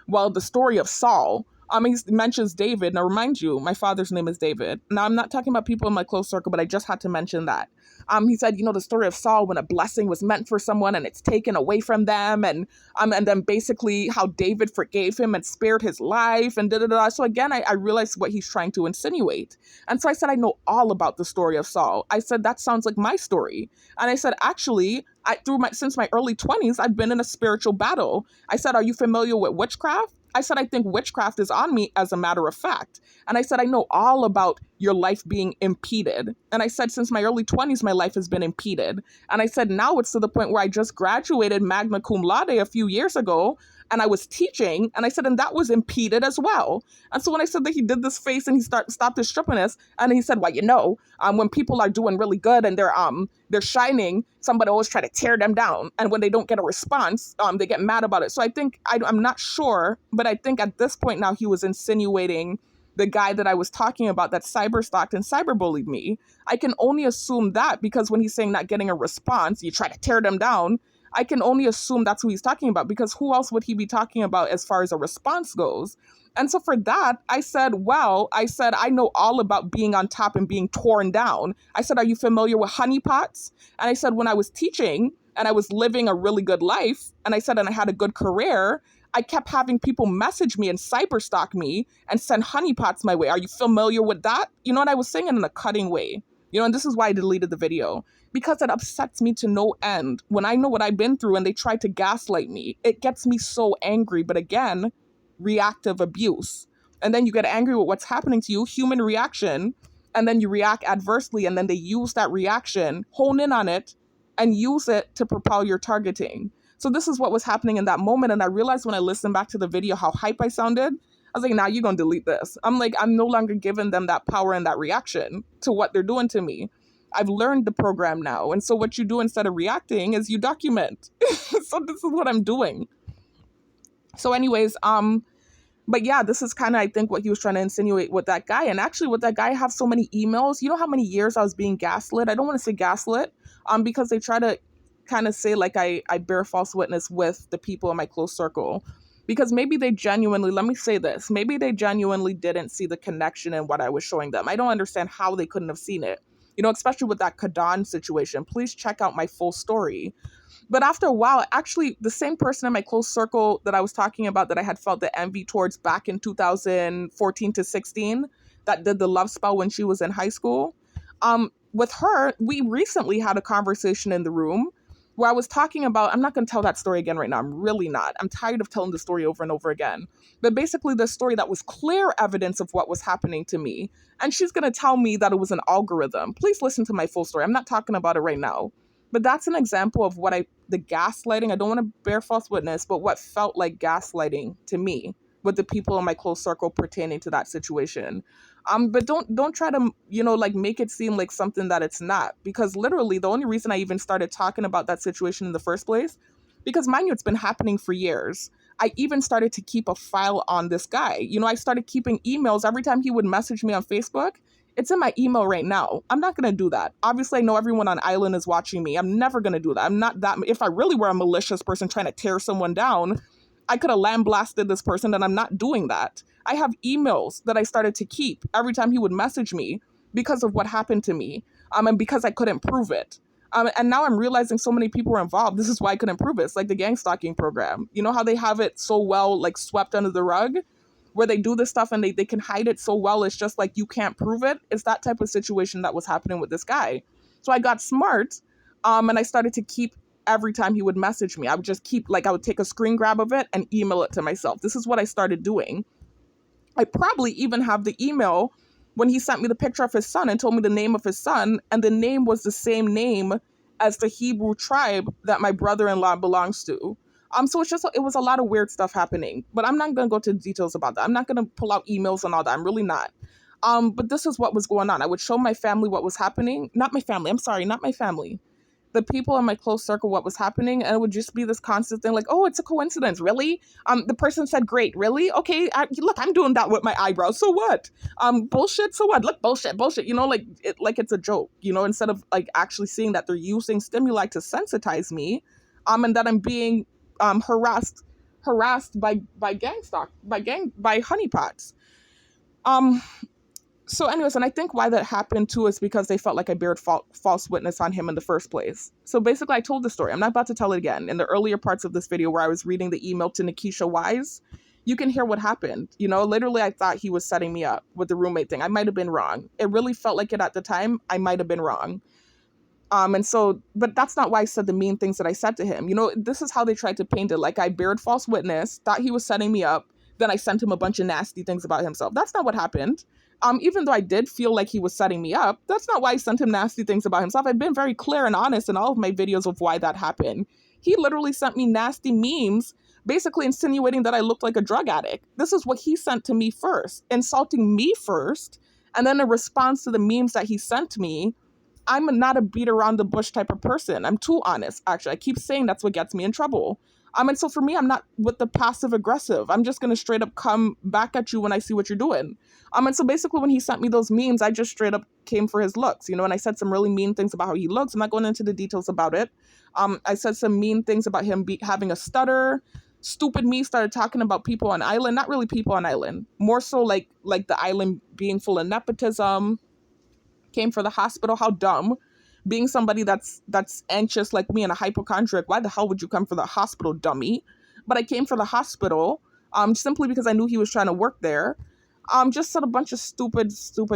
well, the story of Saul, he mentions David. Now, remind you, my father's name is David. Now, I'm not talking about people in my close circle, but I just had to mention that. He said, the story of Saul when a blessing was meant for someone and it's taken away from them. And then basically how David forgave him and spared his life and da-da-da. So again, I realized what he's trying to insinuate. And so I said, I know all about the story of Saul. I said, that sounds like my story. And I said, actually, since my early 20s, I've been in a spiritual battle. I said, are you familiar with witchcraft? I said, I think witchcraft is on me as a matter of fact. And I said, I know all about your life being impeded. And I said, since my early 20s, my life has been impeded. And I said, now it's to the point where I just graduated magna cum laude a few years ago. And I was teaching, and I said, and that was impeded as well. And so when I said that, he did this face and he stopped his strippiness, and he said, well, when people are doing really good and they're shining, somebody always try to tear them down. And when they don't get a response, they get mad about it. So I think, I'm not sure, but I think at this point now he was insinuating the guy that I was talking about that cyberstalked and cyberbullied me. I can only assume that because when he's saying not getting a response, you try to tear them down. I can only assume that's who he's talking about because who else would he be talking about as far as a response goes? And so for that, I said, I know all about being on top and being torn down. I said, are you familiar with honeypots? And I said, when I was teaching and I was living a really good life, and I said, and I had a good career, I kept having people message me and cyberstalk me and send honeypots my way. Are you familiar with that? And I was saying it in a cutting way. And this is why I deleted the video. Because it upsets me to no end. When I know what I've been through and they try to gaslight me, it gets me so angry. But again, reactive abuse. And then you get angry with what's happening to you, human reaction, and then you react adversely, and then they use that reaction, hone in on it, and use it to propel your targeting. So this is what was happening in that moment, and I realized when I listened back to the video how hype I sounded. I was like, nah, you're going to delete this. I'm no longer giving them that power and that reaction to what they're doing to me. I've learned the program now. And so what you do instead of reacting is you document. So this is what I'm doing. So anyways, but yeah, this is kind of, I think, what he was trying to insinuate with that guy. And actually with that guy, I have so many emails. You know how many years I was being gaslit? I don't want to say gaslit, because they try to kind of say like I bear false witness with the people in my close circle. Because maybe they genuinely, let me say this, maybe they genuinely didn't see the connection in what I was showing them. I don't understand how they couldn't have seen it. Especially with that Kadan situation. Please check out my full story. But after a while, actually, the same person in my close circle that I was talking about that I had felt the envy towards back in 2014 to 16, that did the love spell when she was in high school, with her, we recently had a conversation in the room where I was talking about, I'm not going to tell that story again right now. I'm really not. I'm tired of telling the story over and over again. But basically the story that was clear evidence of what was happening to me. And she's going to tell me that it was an algorithm. Please listen to my full story. I'm not talking about it right now. But that's an example of the gaslighting. I don't want to bear false witness, but what felt like gaslighting to me with the people in my close circle pertaining to that situation. But don't try to, make it seem like something that it's not. Because literally the only reason I even started talking about that situation in the first place, because mind you, it's been happening for years. I even started to keep a file on this guy. I started keeping emails every time he would message me on Facebook. It's in my email right now. I'm not going to do that. Obviously, I know everyone on Island is watching me. I'm never going to do that. I'm not that. If I really were a malicious person trying to tear someone down, I could have lambasted this person, and I'm not doing that. I have emails that I started to keep every time he would message me because of what happened to me, and because I couldn't prove it. And now I'm realizing so many people were involved. This is why I couldn't prove it. It's like the gang stalking program. You know how they have it so well, like swept under the rug? where they do this stuff and they can hide it so well. It's just like you can't prove it. It's that type of situation that was happening with this guy. So I got smart, and I started to keep every time he would message me. I would just keep, like, I would take a screen grab of it and email it to myself. This is what I started doing. I probably even have the email when he sent me the picture of his son and told me the name of his son, and the name was the same name as the Hebrew tribe that my brother-in-law belongs to. So it was a lot of weird stuff happening, but I'm not going to go to details about that. I'm not going to pull out emails and all that. I'm really not. But this is what was going on. I would show my family what was happening. Not my family. I'm sorry, not my family. The people in my close circle what was happening, and it would just be this constant thing like, oh, it's a coincidence, really? The person said great, really? Okay, look, I'm doing that with my eyebrows, so what? Bullshit, so what? Look, bullshit, you know, like it's a joke, you know, instead of like actually seeing that they're using stimuli to sensitize me, and that I'm being harassed by honeypots. So anyways, and I think why that happened too is because they felt like I bared false witness on him in the first place. So basically, I told the story. I'm not about to tell it again. In the earlier parts of this video where I was reading the email to Nikisha Wise, you can hear what happened. You know, literally, I thought he was setting me up with the roommate thing. I might have been wrong. It really felt like it at the time. I might have been wrong. But that's not why I said the mean things that I said to him. You know, this is how they tried to paint it. Like I bared false witness, thought he was setting me up. Then I sent him a bunch of nasty things about himself. That's not what happened. Even though I did feel like he was setting me up, that's not why I sent him nasty things about himself. I've been very clear and honest in all of my videos of why that happened. He literally sent me nasty memes, basically insinuating that I looked like a drug addict. This is what he sent to me first, insulting me first. And then in response to the memes that he sent me, I'm not a beat around the bush type of person. I'm too honest, actually. I keep saying that's what gets me in trouble. And so for me, I'm not with the passive aggressive. I'm just going to straight up come back at you when I see what you're doing. And so basically when he sent me those memes, I just straight up came for his looks, you know, and I said some really mean things about how he looks. I'm not going into the details about it. I said some mean things about him having a stutter. Stupid me started talking about people on island, not really people on island, more so like the island being full of nepotism. Came for the hospital. How dumb. Being somebody that's anxious like me and a hypochondriac, why the hell would you come for the hospital, dummy? But I came for the hospital simply because I knew he was trying to work there. Just said a bunch of stupid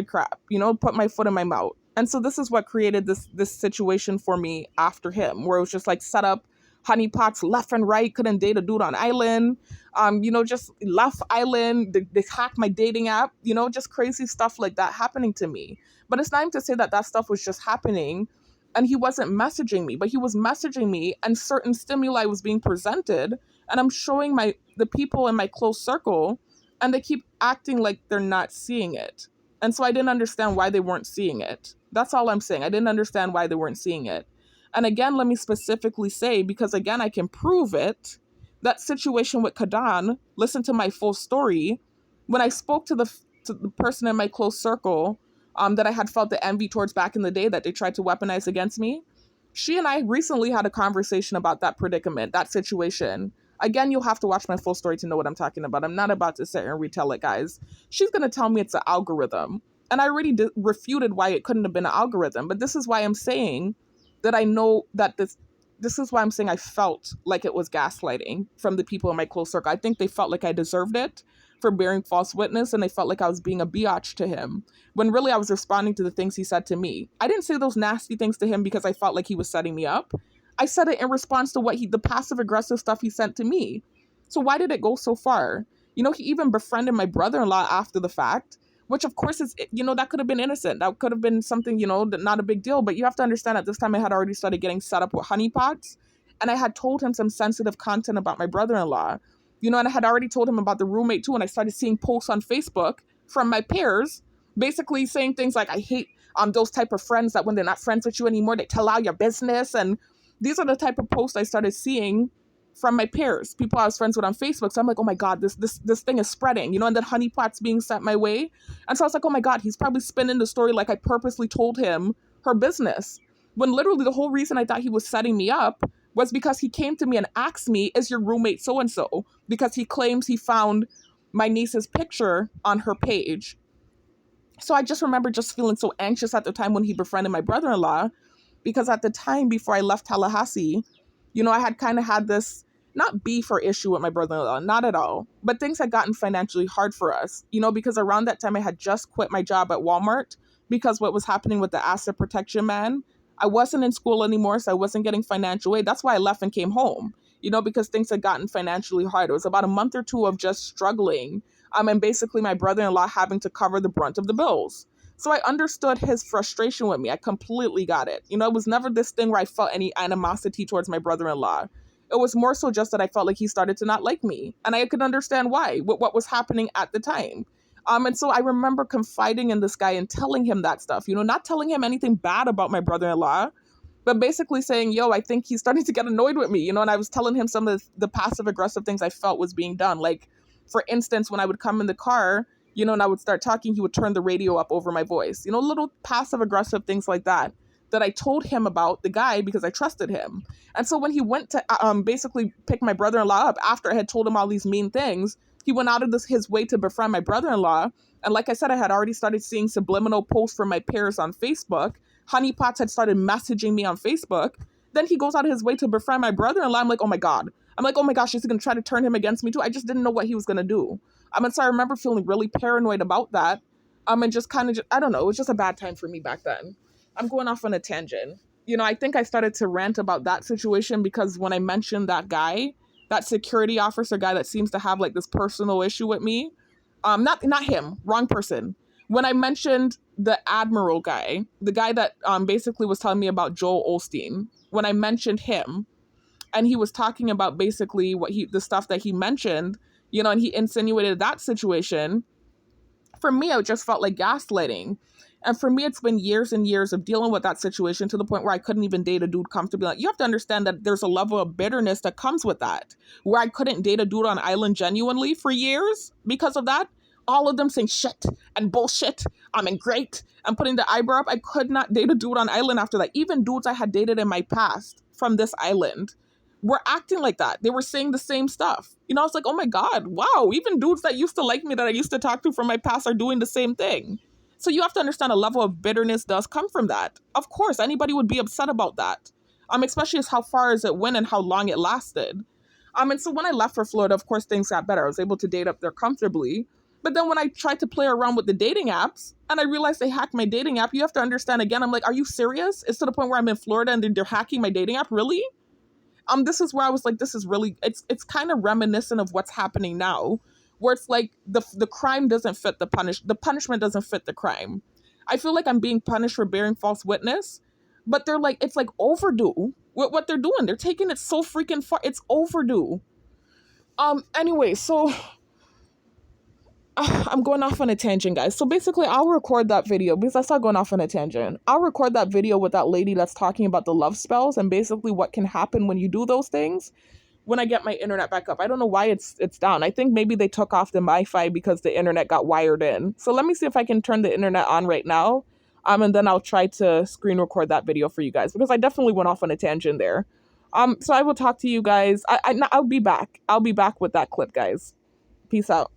crap, you know, put my foot in my mouth. And so this is what created this situation for me after him, where it was just like set up honeypots left and right, couldn't date a dude on island, you know, just left island, they hacked my dating app, you know, just crazy stuff like that happening to me. But it's not even to say that that stuff was just happening and he wasn't messaging me, but he was messaging me and certain stimuli was being presented, and I'm showing the people in my close circle, and they keep acting like they're not seeing it. And so I didn't understand why they weren't seeing it. That's all I'm saying. I didn't understand why they weren't seeing it. And again, let me specifically say, because again, I can prove it, that situation with Kadan, listen to my full story. When I spoke to the person in my close circle that I had felt the envy towards back in the day that they tried to weaponize against me, she and I recently had a conversation about that predicament, that situation. Again, you'll have to watch my full story to know what I'm talking about. I'm not about to sit here and retell it, guys. She's going to tell me it's an algorithm. And I already refuted why it couldn't have been an algorithm. But this is why I'm saying that I know that this is why I'm saying I felt like it was gaslighting from the people in my close circle. I think they felt like I deserved it for bearing false witness, and they felt like I was being a biatch to him, when really I was responding to the things he said to me. I didn't say those nasty things to him because I felt like he was setting me up. I said it in response to the passive aggressive stuff he sent to me. So why did it go so far? You know, he even befriended my brother-in-law after the fact, which of course is, you know, that could have been innocent. That could have been something, you know, not a big deal. But you have to understand at this time I had already started getting set up with honeypots, and I had told him some sensitive content about my brother-in-law, you know, and I had already told him about the roommate too. And I started seeing posts on Facebook from my peers basically saying things like, I hate those type of friends that when they're not friends with you anymore, they tell out your business. And these are the type of posts I started seeing from my peers, people I was friends with on Facebook. So I'm like, oh my God, this thing is spreading, you know, and then honeypots being sent my way. And so I was like, oh my God, he's probably spinning the story like I purposely told him her business. When literally the whole reason I thought he was setting me up was because he came to me and asked me, is your roommate so-and-so? Because he claims he found my niece's picture on her page. So I just remember just feeling so anxious at the time when he befriended my brother-in-law, because at the time before I left Tallahassee, you know, I had kind of had this not beef or issue with my brother-in-law, not at all. But things had gotten financially hard for us, because around that time I had just quit my job at Walmart because what was happening with the asset protection man. I wasn't in school anymore, so I wasn't getting financial aid. That's why I left and came home, because things had gotten financially hard. It was about a month or two of just struggling. And basically my brother-in-law having to cover the brunt of the bills. So I understood his frustration with me. I completely got it. It was never this thing where I felt any animosity towards my brother-in-law. It was more so just that I felt like he started to not like me. And I could understand why, what was happening at the time. And so I remember confiding in this guy and telling him that stuff, not telling him anything bad about my brother-in-law, but basically saying, yo, I think he's starting to get annoyed with me, and I was telling him some of the passive aggressive things I felt was being done. Like, for instance, when I would come in the car, and I would start talking, he would turn the radio up over my voice, little passive aggressive things like that I told him about the guy because I trusted him. And so when he went to basically pick my brother-in-law up after I had told him all these mean things, he went out of his way to befriend my brother-in-law. And like I said, I had already started seeing subliminal posts from my peers on Facebook. Honeypots had started messaging me on Facebook. Then he goes out of his way to befriend my brother-in-law. I'm like, oh my God. I'm like, oh my gosh, is he going to try to turn him against me too? I just didn't know what he was going to do. And so I remember feeling really paranoid about that. And just kind of, I don't know, it was just a bad time for me back then. I'm going off on a tangent. I think I started to rant about that situation because when I mentioned that guy, that security officer guy that seems to have like this personal issue with me, not him, wrong person. When I mentioned the admiral guy, the guy that basically was telling me about Joel Osteen, when I mentioned him, and he was talking about basically the stuff that he mentioned, and he insinuated that situation. For me, it just felt like gaslighting. And for me, it's been years and years of dealing with that situation to the point where I couldn't even date a dude comfortably. Like, you have to understand that there's a level of bitterness that comes with that, where I couldn't date a dude on Island genuinely for years because of that. All of them saying shit and bullshit. And great. I'm putting the eyebrow up. I could not date a dude on Island after that. Even dudes I had dated in my past from this island were acting like that. They were saying the same stuff. I was like, oh my God, wow. Even dudes that used to like me that I used to talk to from my past are doing the same thing. So you have to understand a level of bitterness does come from that. Of course, anybody would be upset about that. Especially as how far as it went and how long it lasted. And so when I left for Florida, of course, things got better. I was able to date up there comfortably. But then when I tried to play around with the dating apps and I realized they hacked my dating app, you have to understand again, I'm like, are you serious? It's to the point where I'm in Florida and they're hacking my dating app? Really? This is where I was like, this is really, it's kind of reminiscent of what's happening now, where it's like the crime doesn't fit the punishment doesn't fit the crime. I feel like I'm being punished for bearing false witness, but they're like, it's like overdue. What they're doing, they're taking it so freaking far. It's overdue. Anyway, so I'm going off on a tangent, guys. So basically, I'll record that video because I started going off on a tangent. I'll record that video with that lady that's talking about the love spells and basically what can happen when you do those things when I get my internet back up. I don't know why it's down. I think maybe they took off the Wi-Fi because the internet got wired in. So let me see if I can turn the internet on right now. And then I'll try to screen record that video for you guys because I definitely went off on a tangent there. So I will talk to you guys. I'll be back. I'll be back with that clip, guys. Peace out.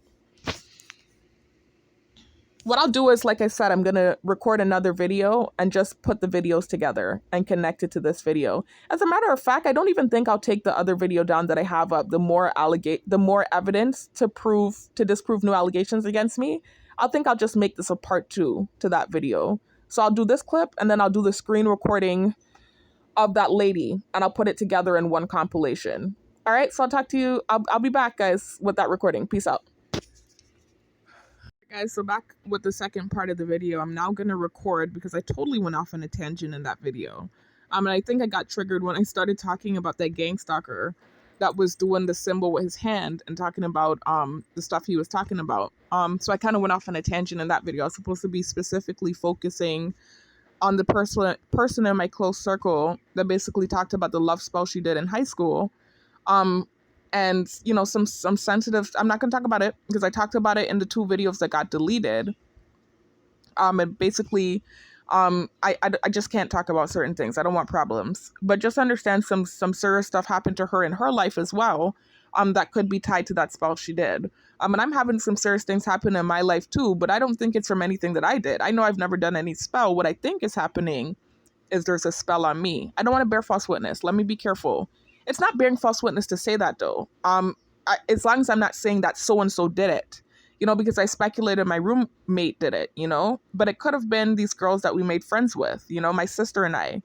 What I'll do is, like I said, I'm going to record another video and just put the videos together and connect it to this video. As a matter of fact, I don't even think I'll take the other video down that I have up, the more evidence to disprove new allegations against me. I think I'll just make this a part 2 to that video. So I'll do this clip and then I'll do the screen recording of that lady and I'll put it together in one compilation. All right, so I'll talk to you. I'll be back, guys, with that recording. Peace out. Guys, so back with the second part of the video. I'm now going to record because I totally went off on a tangent in that video. And I think I got triggered when I started talking about that gang stalker that was doing the symbol with his hand and talking about the stuff he was talking about. So I kind of went off on a tangent in that video. I was supposed to be specifically focusing on the person in my close circle that basically talked about the love spell she did in high school. And, some sensitive, I'm not going to talk about it because I talked about it in the 2 videos that got deleted. And basically, I just can't talk about certain things. I don't want problems. But just understand some serious stuff happened to her in her life as well, that could be tied to that spell she did. And I'm having some serious things happen in my life too, but I don't think it's from anything that I did. I know I've never done any spell. What I think is happening is there's a spell on me. I don't want to bear false witness. Let me be careful. It's not bearing false witness to say that though. As long as I'm not saying that so and so did it, because I speculated my roommate did it, but it could have been these girls that we made friends with, my sister and I.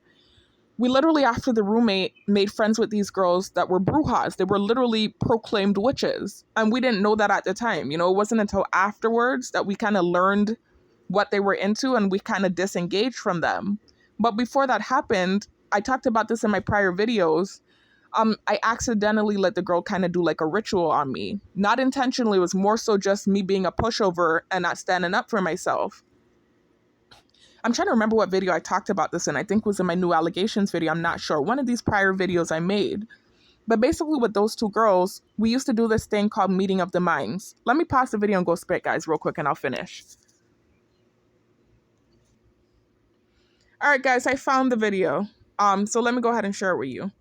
We literally, after the roommate, made friends with these girls that were brujas. They were literally proclaimed witches. And we didn't know that at the time. It wasn't until afterwards that we kind of learned what they were into and we kind of disengaged from them. But before that happened, I talked about this in my prior videos. I accidentally let the girl kind of do like a ritual on me. Not intentionally, it was more so just me being a pushover and not standing up for myself. I'm trying to remember what video I talked about this in. I think it was in my new allegations video. I'm not sure. One of these prior videos I made. But basically with those two girls, we used to do this thing called meeting of the minds. Let me pause the video and go spit, guys, real quick, and I'll finish. All right, guys, I found the video. So let me go ahead and share it with you.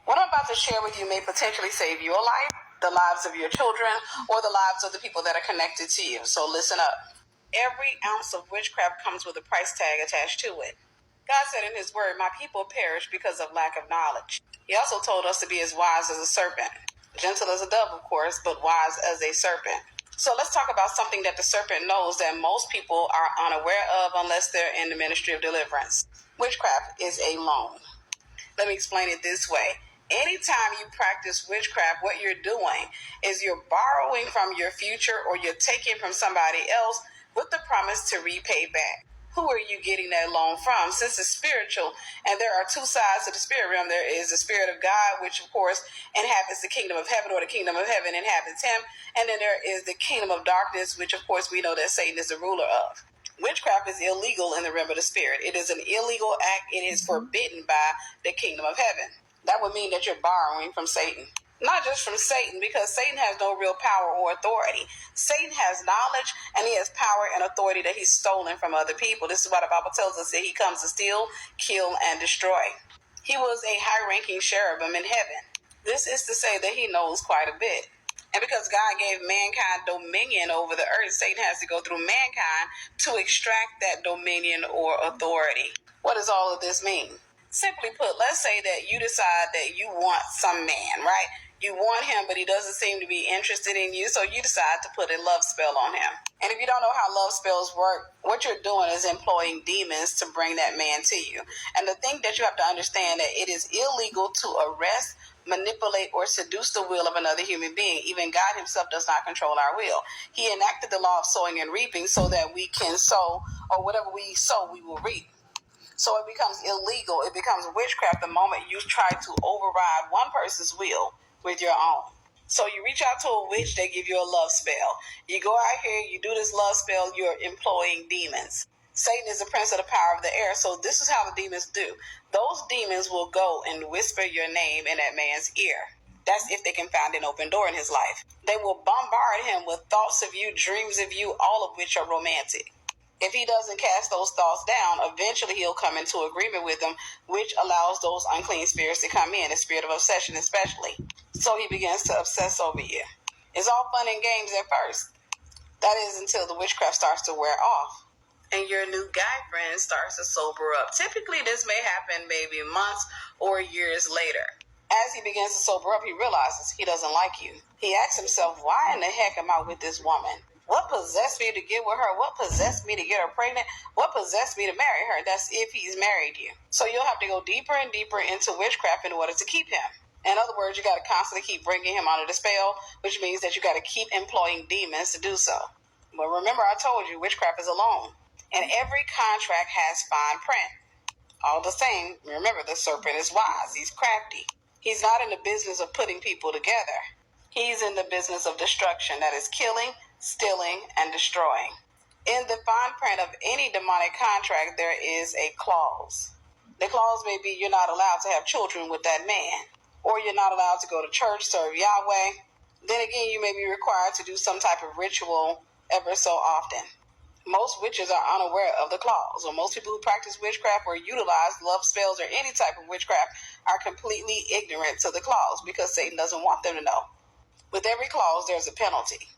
What I'm about to share with you may potentially save your life, the lives of your children, or the lives of the people that are connected to you. So listen up. Every ounce of witchcraft comes with a price tag attached to it. God said in his word, my people perish because of lack of knowledge. He also told us to be as wise as a serpent. Gentle as a dove, of course, but wise as a serpent. So let's talk about something that the serpent knows that most people are unaware of unless they're in the ministry of deliverance. Witchcraft is a loan. Let me explain it this way. Anytime you practice witchcraft, what you're doing is you're borrowing from your future or you're taking from somebody else with the promise to repay back. Who are you getting that loan from? Since it's spiritual, and there are two sides to the spirit realm. There is the spirit of God, which of course inhabits the kingdom of heaven, or the kingdom of heaven inhabits him. And then there is the kingdom of darkness, which of course we know that Satan is the ruler of. Witchcraft is illegal in the realm of the spirit. It is an illegal act. It is forbidden by the kingdom of heaven. That would mean that you're borrowing from Satan. Not just from Satan, because Satan has no real power or authority. Satan has knowledge and he has power and authority that he's stolen from other people. This is why the Bible tells us that he comes to steal, kill, and destroy. He was a high-ranking cherubim in heaven. This is to say that he knows quite a bit. And because God gave mankind dominion over the earth, Satan has to go through mankind to extract that dominion or authority. What does all of this mean? Simply put, let's say that you decide that you want some man, right? You want him, but he doesn't seem to be interested in you, so you decide to put a love spell on him. And if you don't know how love spells work, what you're doing is employing demons to bring that man to you. And the thing that you have to understand that it is illegal to arrest, manipulate, or seduce the will of another human being. Even God himself does not control our will. He enacted the law of sowing and reaping so that we can sow, or whatever we sow, we will reap. So it becomes illegal. It becomes witchcraft the moment you try to override one person's will with your own. So you reach out to a witch, they give you a love spell. You go out here, you do this love spell, you're employing demons. Satan is the prince of the power of the air, so this is how the demons do. Those demons will go and whisper your name in that man's ear. That's if they can find an open door in his life. They will bombard him with thoughts of you, dreams of you, all of which are romantic. If he doesn't cast those thoughts down, eventually he'll come into agreement with them, which allows those unclean spirits to come in, the spirit of obsession especially. So he begins to obsess over you. It's all fun and games at first. That is until the witchcraft starts to wear off and your new guy friend starts to sober up. Typically, this may happen maybe months or years later. As he begins to sober up, he realizes he doesn't like you. He asks himself, why in the heck am I with this woman? What possessed me to get with her? What possessed me to get her pregnant? What possessed me to marry her? That's if he's married you. So you'll have to go deeper and deeper into witchcraft in order to keep him. In other words, you got to constantly keep bringing him under the spell, which means that you got to keep employing demons to do so. But remember, I told you, witchcraft is a loan. And every contract has fine print. All the same, remember, the serpent is wise. He's crafty. He's not in the business of putting people together. He's in the business of destruction, that is killing, stealing, and destroying. In the fine print of any demonic contract, there is a clause. The clause may be you're not allowed to have children with that man, or you're not allowed to go to church, serve Yahweh. Then again, you may be required to do some type of ritual ever so often. Most witches are unaware of the clause, or most people who practice witchcraft or utilize love spells or any type of witchcraft are completely ignorant to the clause because Satan doesn't want them to know. With every clause, there's a penalty.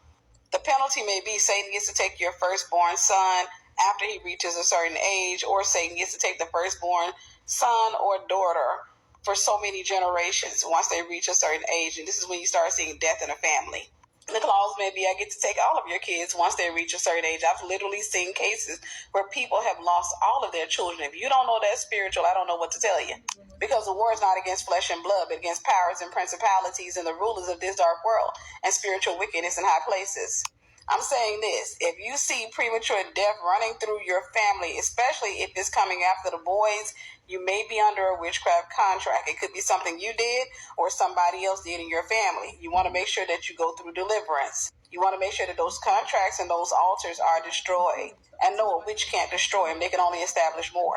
The penalty may be Satan gets to take your firstborn son after he reaches a certain age, or Satan gets to take the firstborn son or daughter for so many generations once they reach a certain age. And this is when you start seeing death in a family. The clause may be I get to take all of your kids once they reach a certain age. I've literally seen cases where people have lost all of their children. If you don't know that spiritual, I don't know what to tell you. Because the war is not against flesh and blood, but against powers and principalities and the rulers of this dark world and spiritual wickedness in high places. I'm saying this, if you see premature death running through your family, especially if it's coming after the boys, you may be under a witchcraft contract. It could be something you did or somebody else did in your family. You want to make sure that you go through deliverance. You want to make sure that those contracts and those altars are destroyed. And no, a witch can't destroy them. They can only establish more.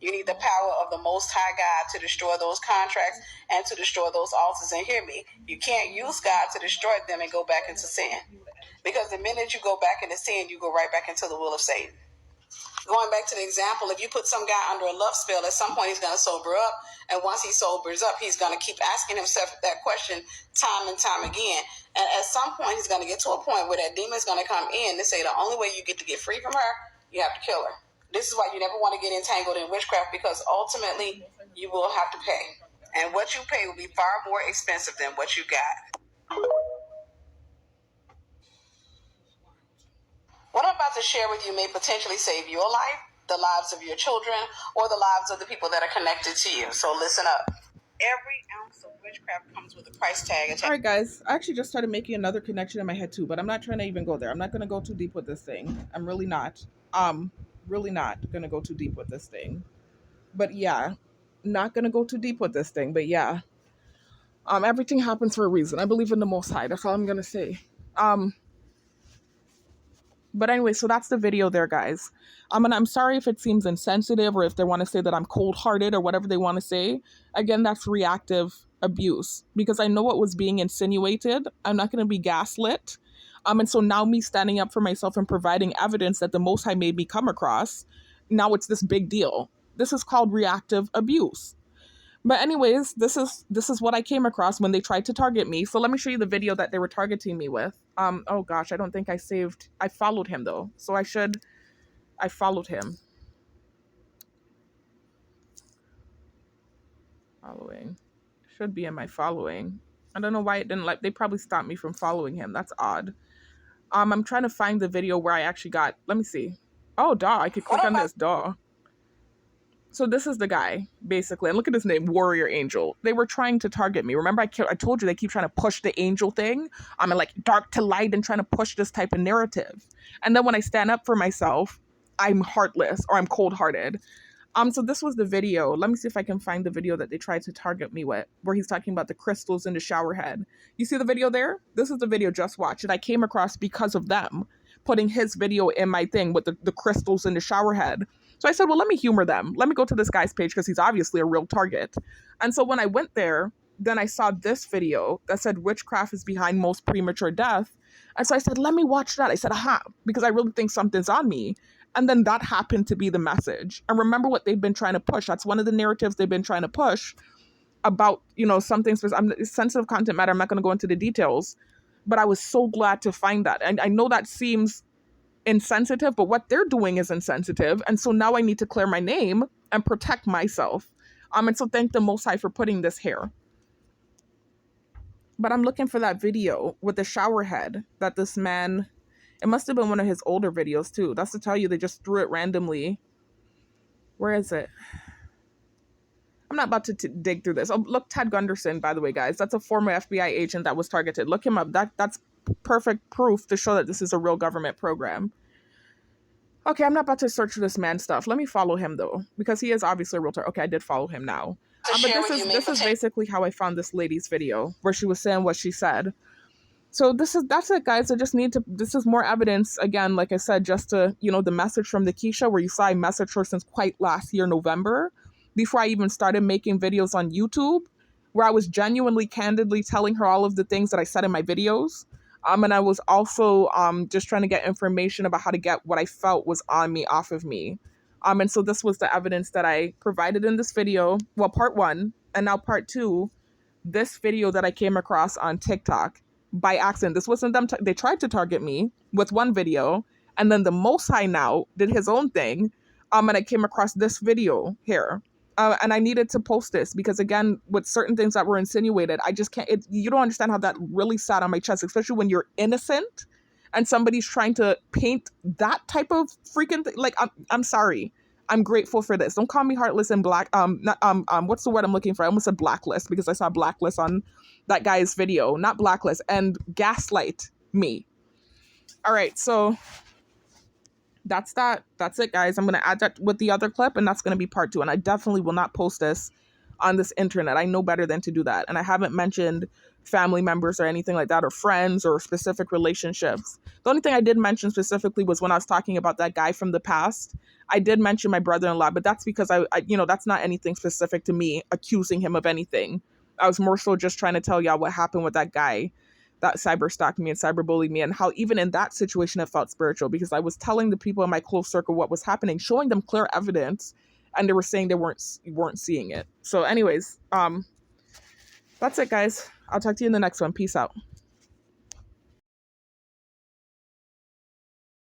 You need the power of the Most High God to destroy those contracts and to destroy those altars. And hear me, you can't use God to destroy them and go back into sin. Because the minute you go back into sin, you go right back into the will of Satan. Going back to the example, if you put some guy under a love spell, at some point he's going to sober up. And once he sobers up, he's going to keep asking himself that question time and time again. And at some point, he's going to get to a point where that demon's going to come in and say the only way you get to get free from her, you have to kill her. This is why you never want to get entangled in witchcraft, because ultimately you will have to pay. And what you pay will be far more expensive than what you got. What I'm about to share with you may potentially save your life, the lives of your children, or the lives of the people that are connected to you. So listen up. Every ounce of witchcraft comes with a price tag. All right, guys. I actually just started making another connection in my head too, but I'm not trying to even go there. I'm not going to go too deep with this thing. I'm really not. Really not going to go too deep with this thing. But yeah, not going to go too deep with this thing. But yeah, everything happens for a reason. I believe in the Most High. That's all I'm going to say. But anyway, so that's the video there, guys. And I'm sorry if it seems insensitive or if they want to say that I'm cold-hearted or whatever they want to say. Again, that's reactive abuse because I know what was being insinuated. I'm not going to be gaslit. And so now me standing up for myself and providing evidence that the Most High made me come across, now it's this big deal. This is called reactive abuse. But anyways, this is what I came across when they tried to target me. So let me show you the video that they were targeting me with. Oh gosh, I don't think I followed him though. So I followed him. Following. Should be in my following. I don't know why it didn't they probably stopped me from following him. That's odd. I'm trying to find the video where I actually got, let me see. Oh, duh, I could click on this, duh. So this is the guy, basically. And look at his name, Warrior Angel. They were trying to target me. Remember, I told you they keep trying to push the angel thing? I'm like dark to light and trying to push this type of narrative. And then when I stand up for myself, I'm heartless or I'm cold-hearted. So this was the video. Let me see if I can find the video that they tried to target me with, where he's talking about the crystals in the shower head. You see the video there? This is the video just watched. And I came across because of them putting his video in my thing with the crystals in the shower head. So I said, well, let me humor them. Let me go to this guy's page because he's obviously a real target. And so when I went there, then I saw this video that said witchcraft is behind most premature death. And so I said, let me watch that. I said, aha, because I really think something's on me. And then that happened to be the message. And remember what they've been trying to push. That's one of the narratives they've been trying to push about, something specific. Sensitive content matter. I'm not going to go into the details. But I was so glad to find that. And I know that seems insensitive, but what they're doing is insensitive. And so now I need to clear my name and protect myself. And so thank the Most High for putting this here. But I'm looking for that video with the shower head that this man, it must have been one of his older videos too. That's to tell you they just threw it randomly. Where is it? I'm not about to dig through this. Oh, look, Ted Gunderson, by the way, guys. That's a former FBI agent that was targeted. Look him up. That's perfect proof to show that this is a real government program. Okay, I'm not about to search for this man stuff. Let me follow him, though, because he is obviously a realtor. Okay, I did follow him now. But this is basically how I found this lady's video, where she was saying what she said. So that's it, guys. I just need to, this is more evidence, again, like I said, just to, the message from the Keisha, where you saw I messaged her since quite last year, November, before I even started making videos on YouTube, where I was genuinely, candidly telling her all of the things that I said in my videos. And I was also just trying to get information about how to get what I felt was on me off of me. And so this was the evidence that I provided in this video. Well, part one, and now part two, this video that I came across on TikTok by accident. This wasn't them. They tried to target me with one video, and then the Most High now did his own thing. And I came across this video here. And I needed to post this because, again, with certain things that were insinuated, I just can't. You don't understand how that really sat on my chest, especially when you're innocent and somebody's trying to paint that type of freaking thing. Like, I'm sorry. I'm grateful for this. Don't call me heartless and black. Not, what's the word I'm looking for? I almost said blacklist because I saw blacklist on that guy's video. Not blacklist, and gaslight me. All right, so that's that. That's it, guys. I'm gonna add that with the other clip, and that's gonna be part 2. And I definitely will not post this on this internet. I know better than to do that. And I haven't mentioned family members or anything like that, or friends or specific relationships. The only thing I did mention specifically was when I was talking about that guy from the past. I did mention my brother-in-law, but that's because I that's not anything specific to me accusing him of anything. I was more so just trying to tell y'all what happened with that guy that cyber stalked me and cyberbullied me, and how even in that situation it felt spiritual, because I was telling the people in my close circle what was happening, showing them clear evidence, and they were saying they weren't seeing it. So anyways, that's it, guys. I'll talk to you in the next one. Peace out.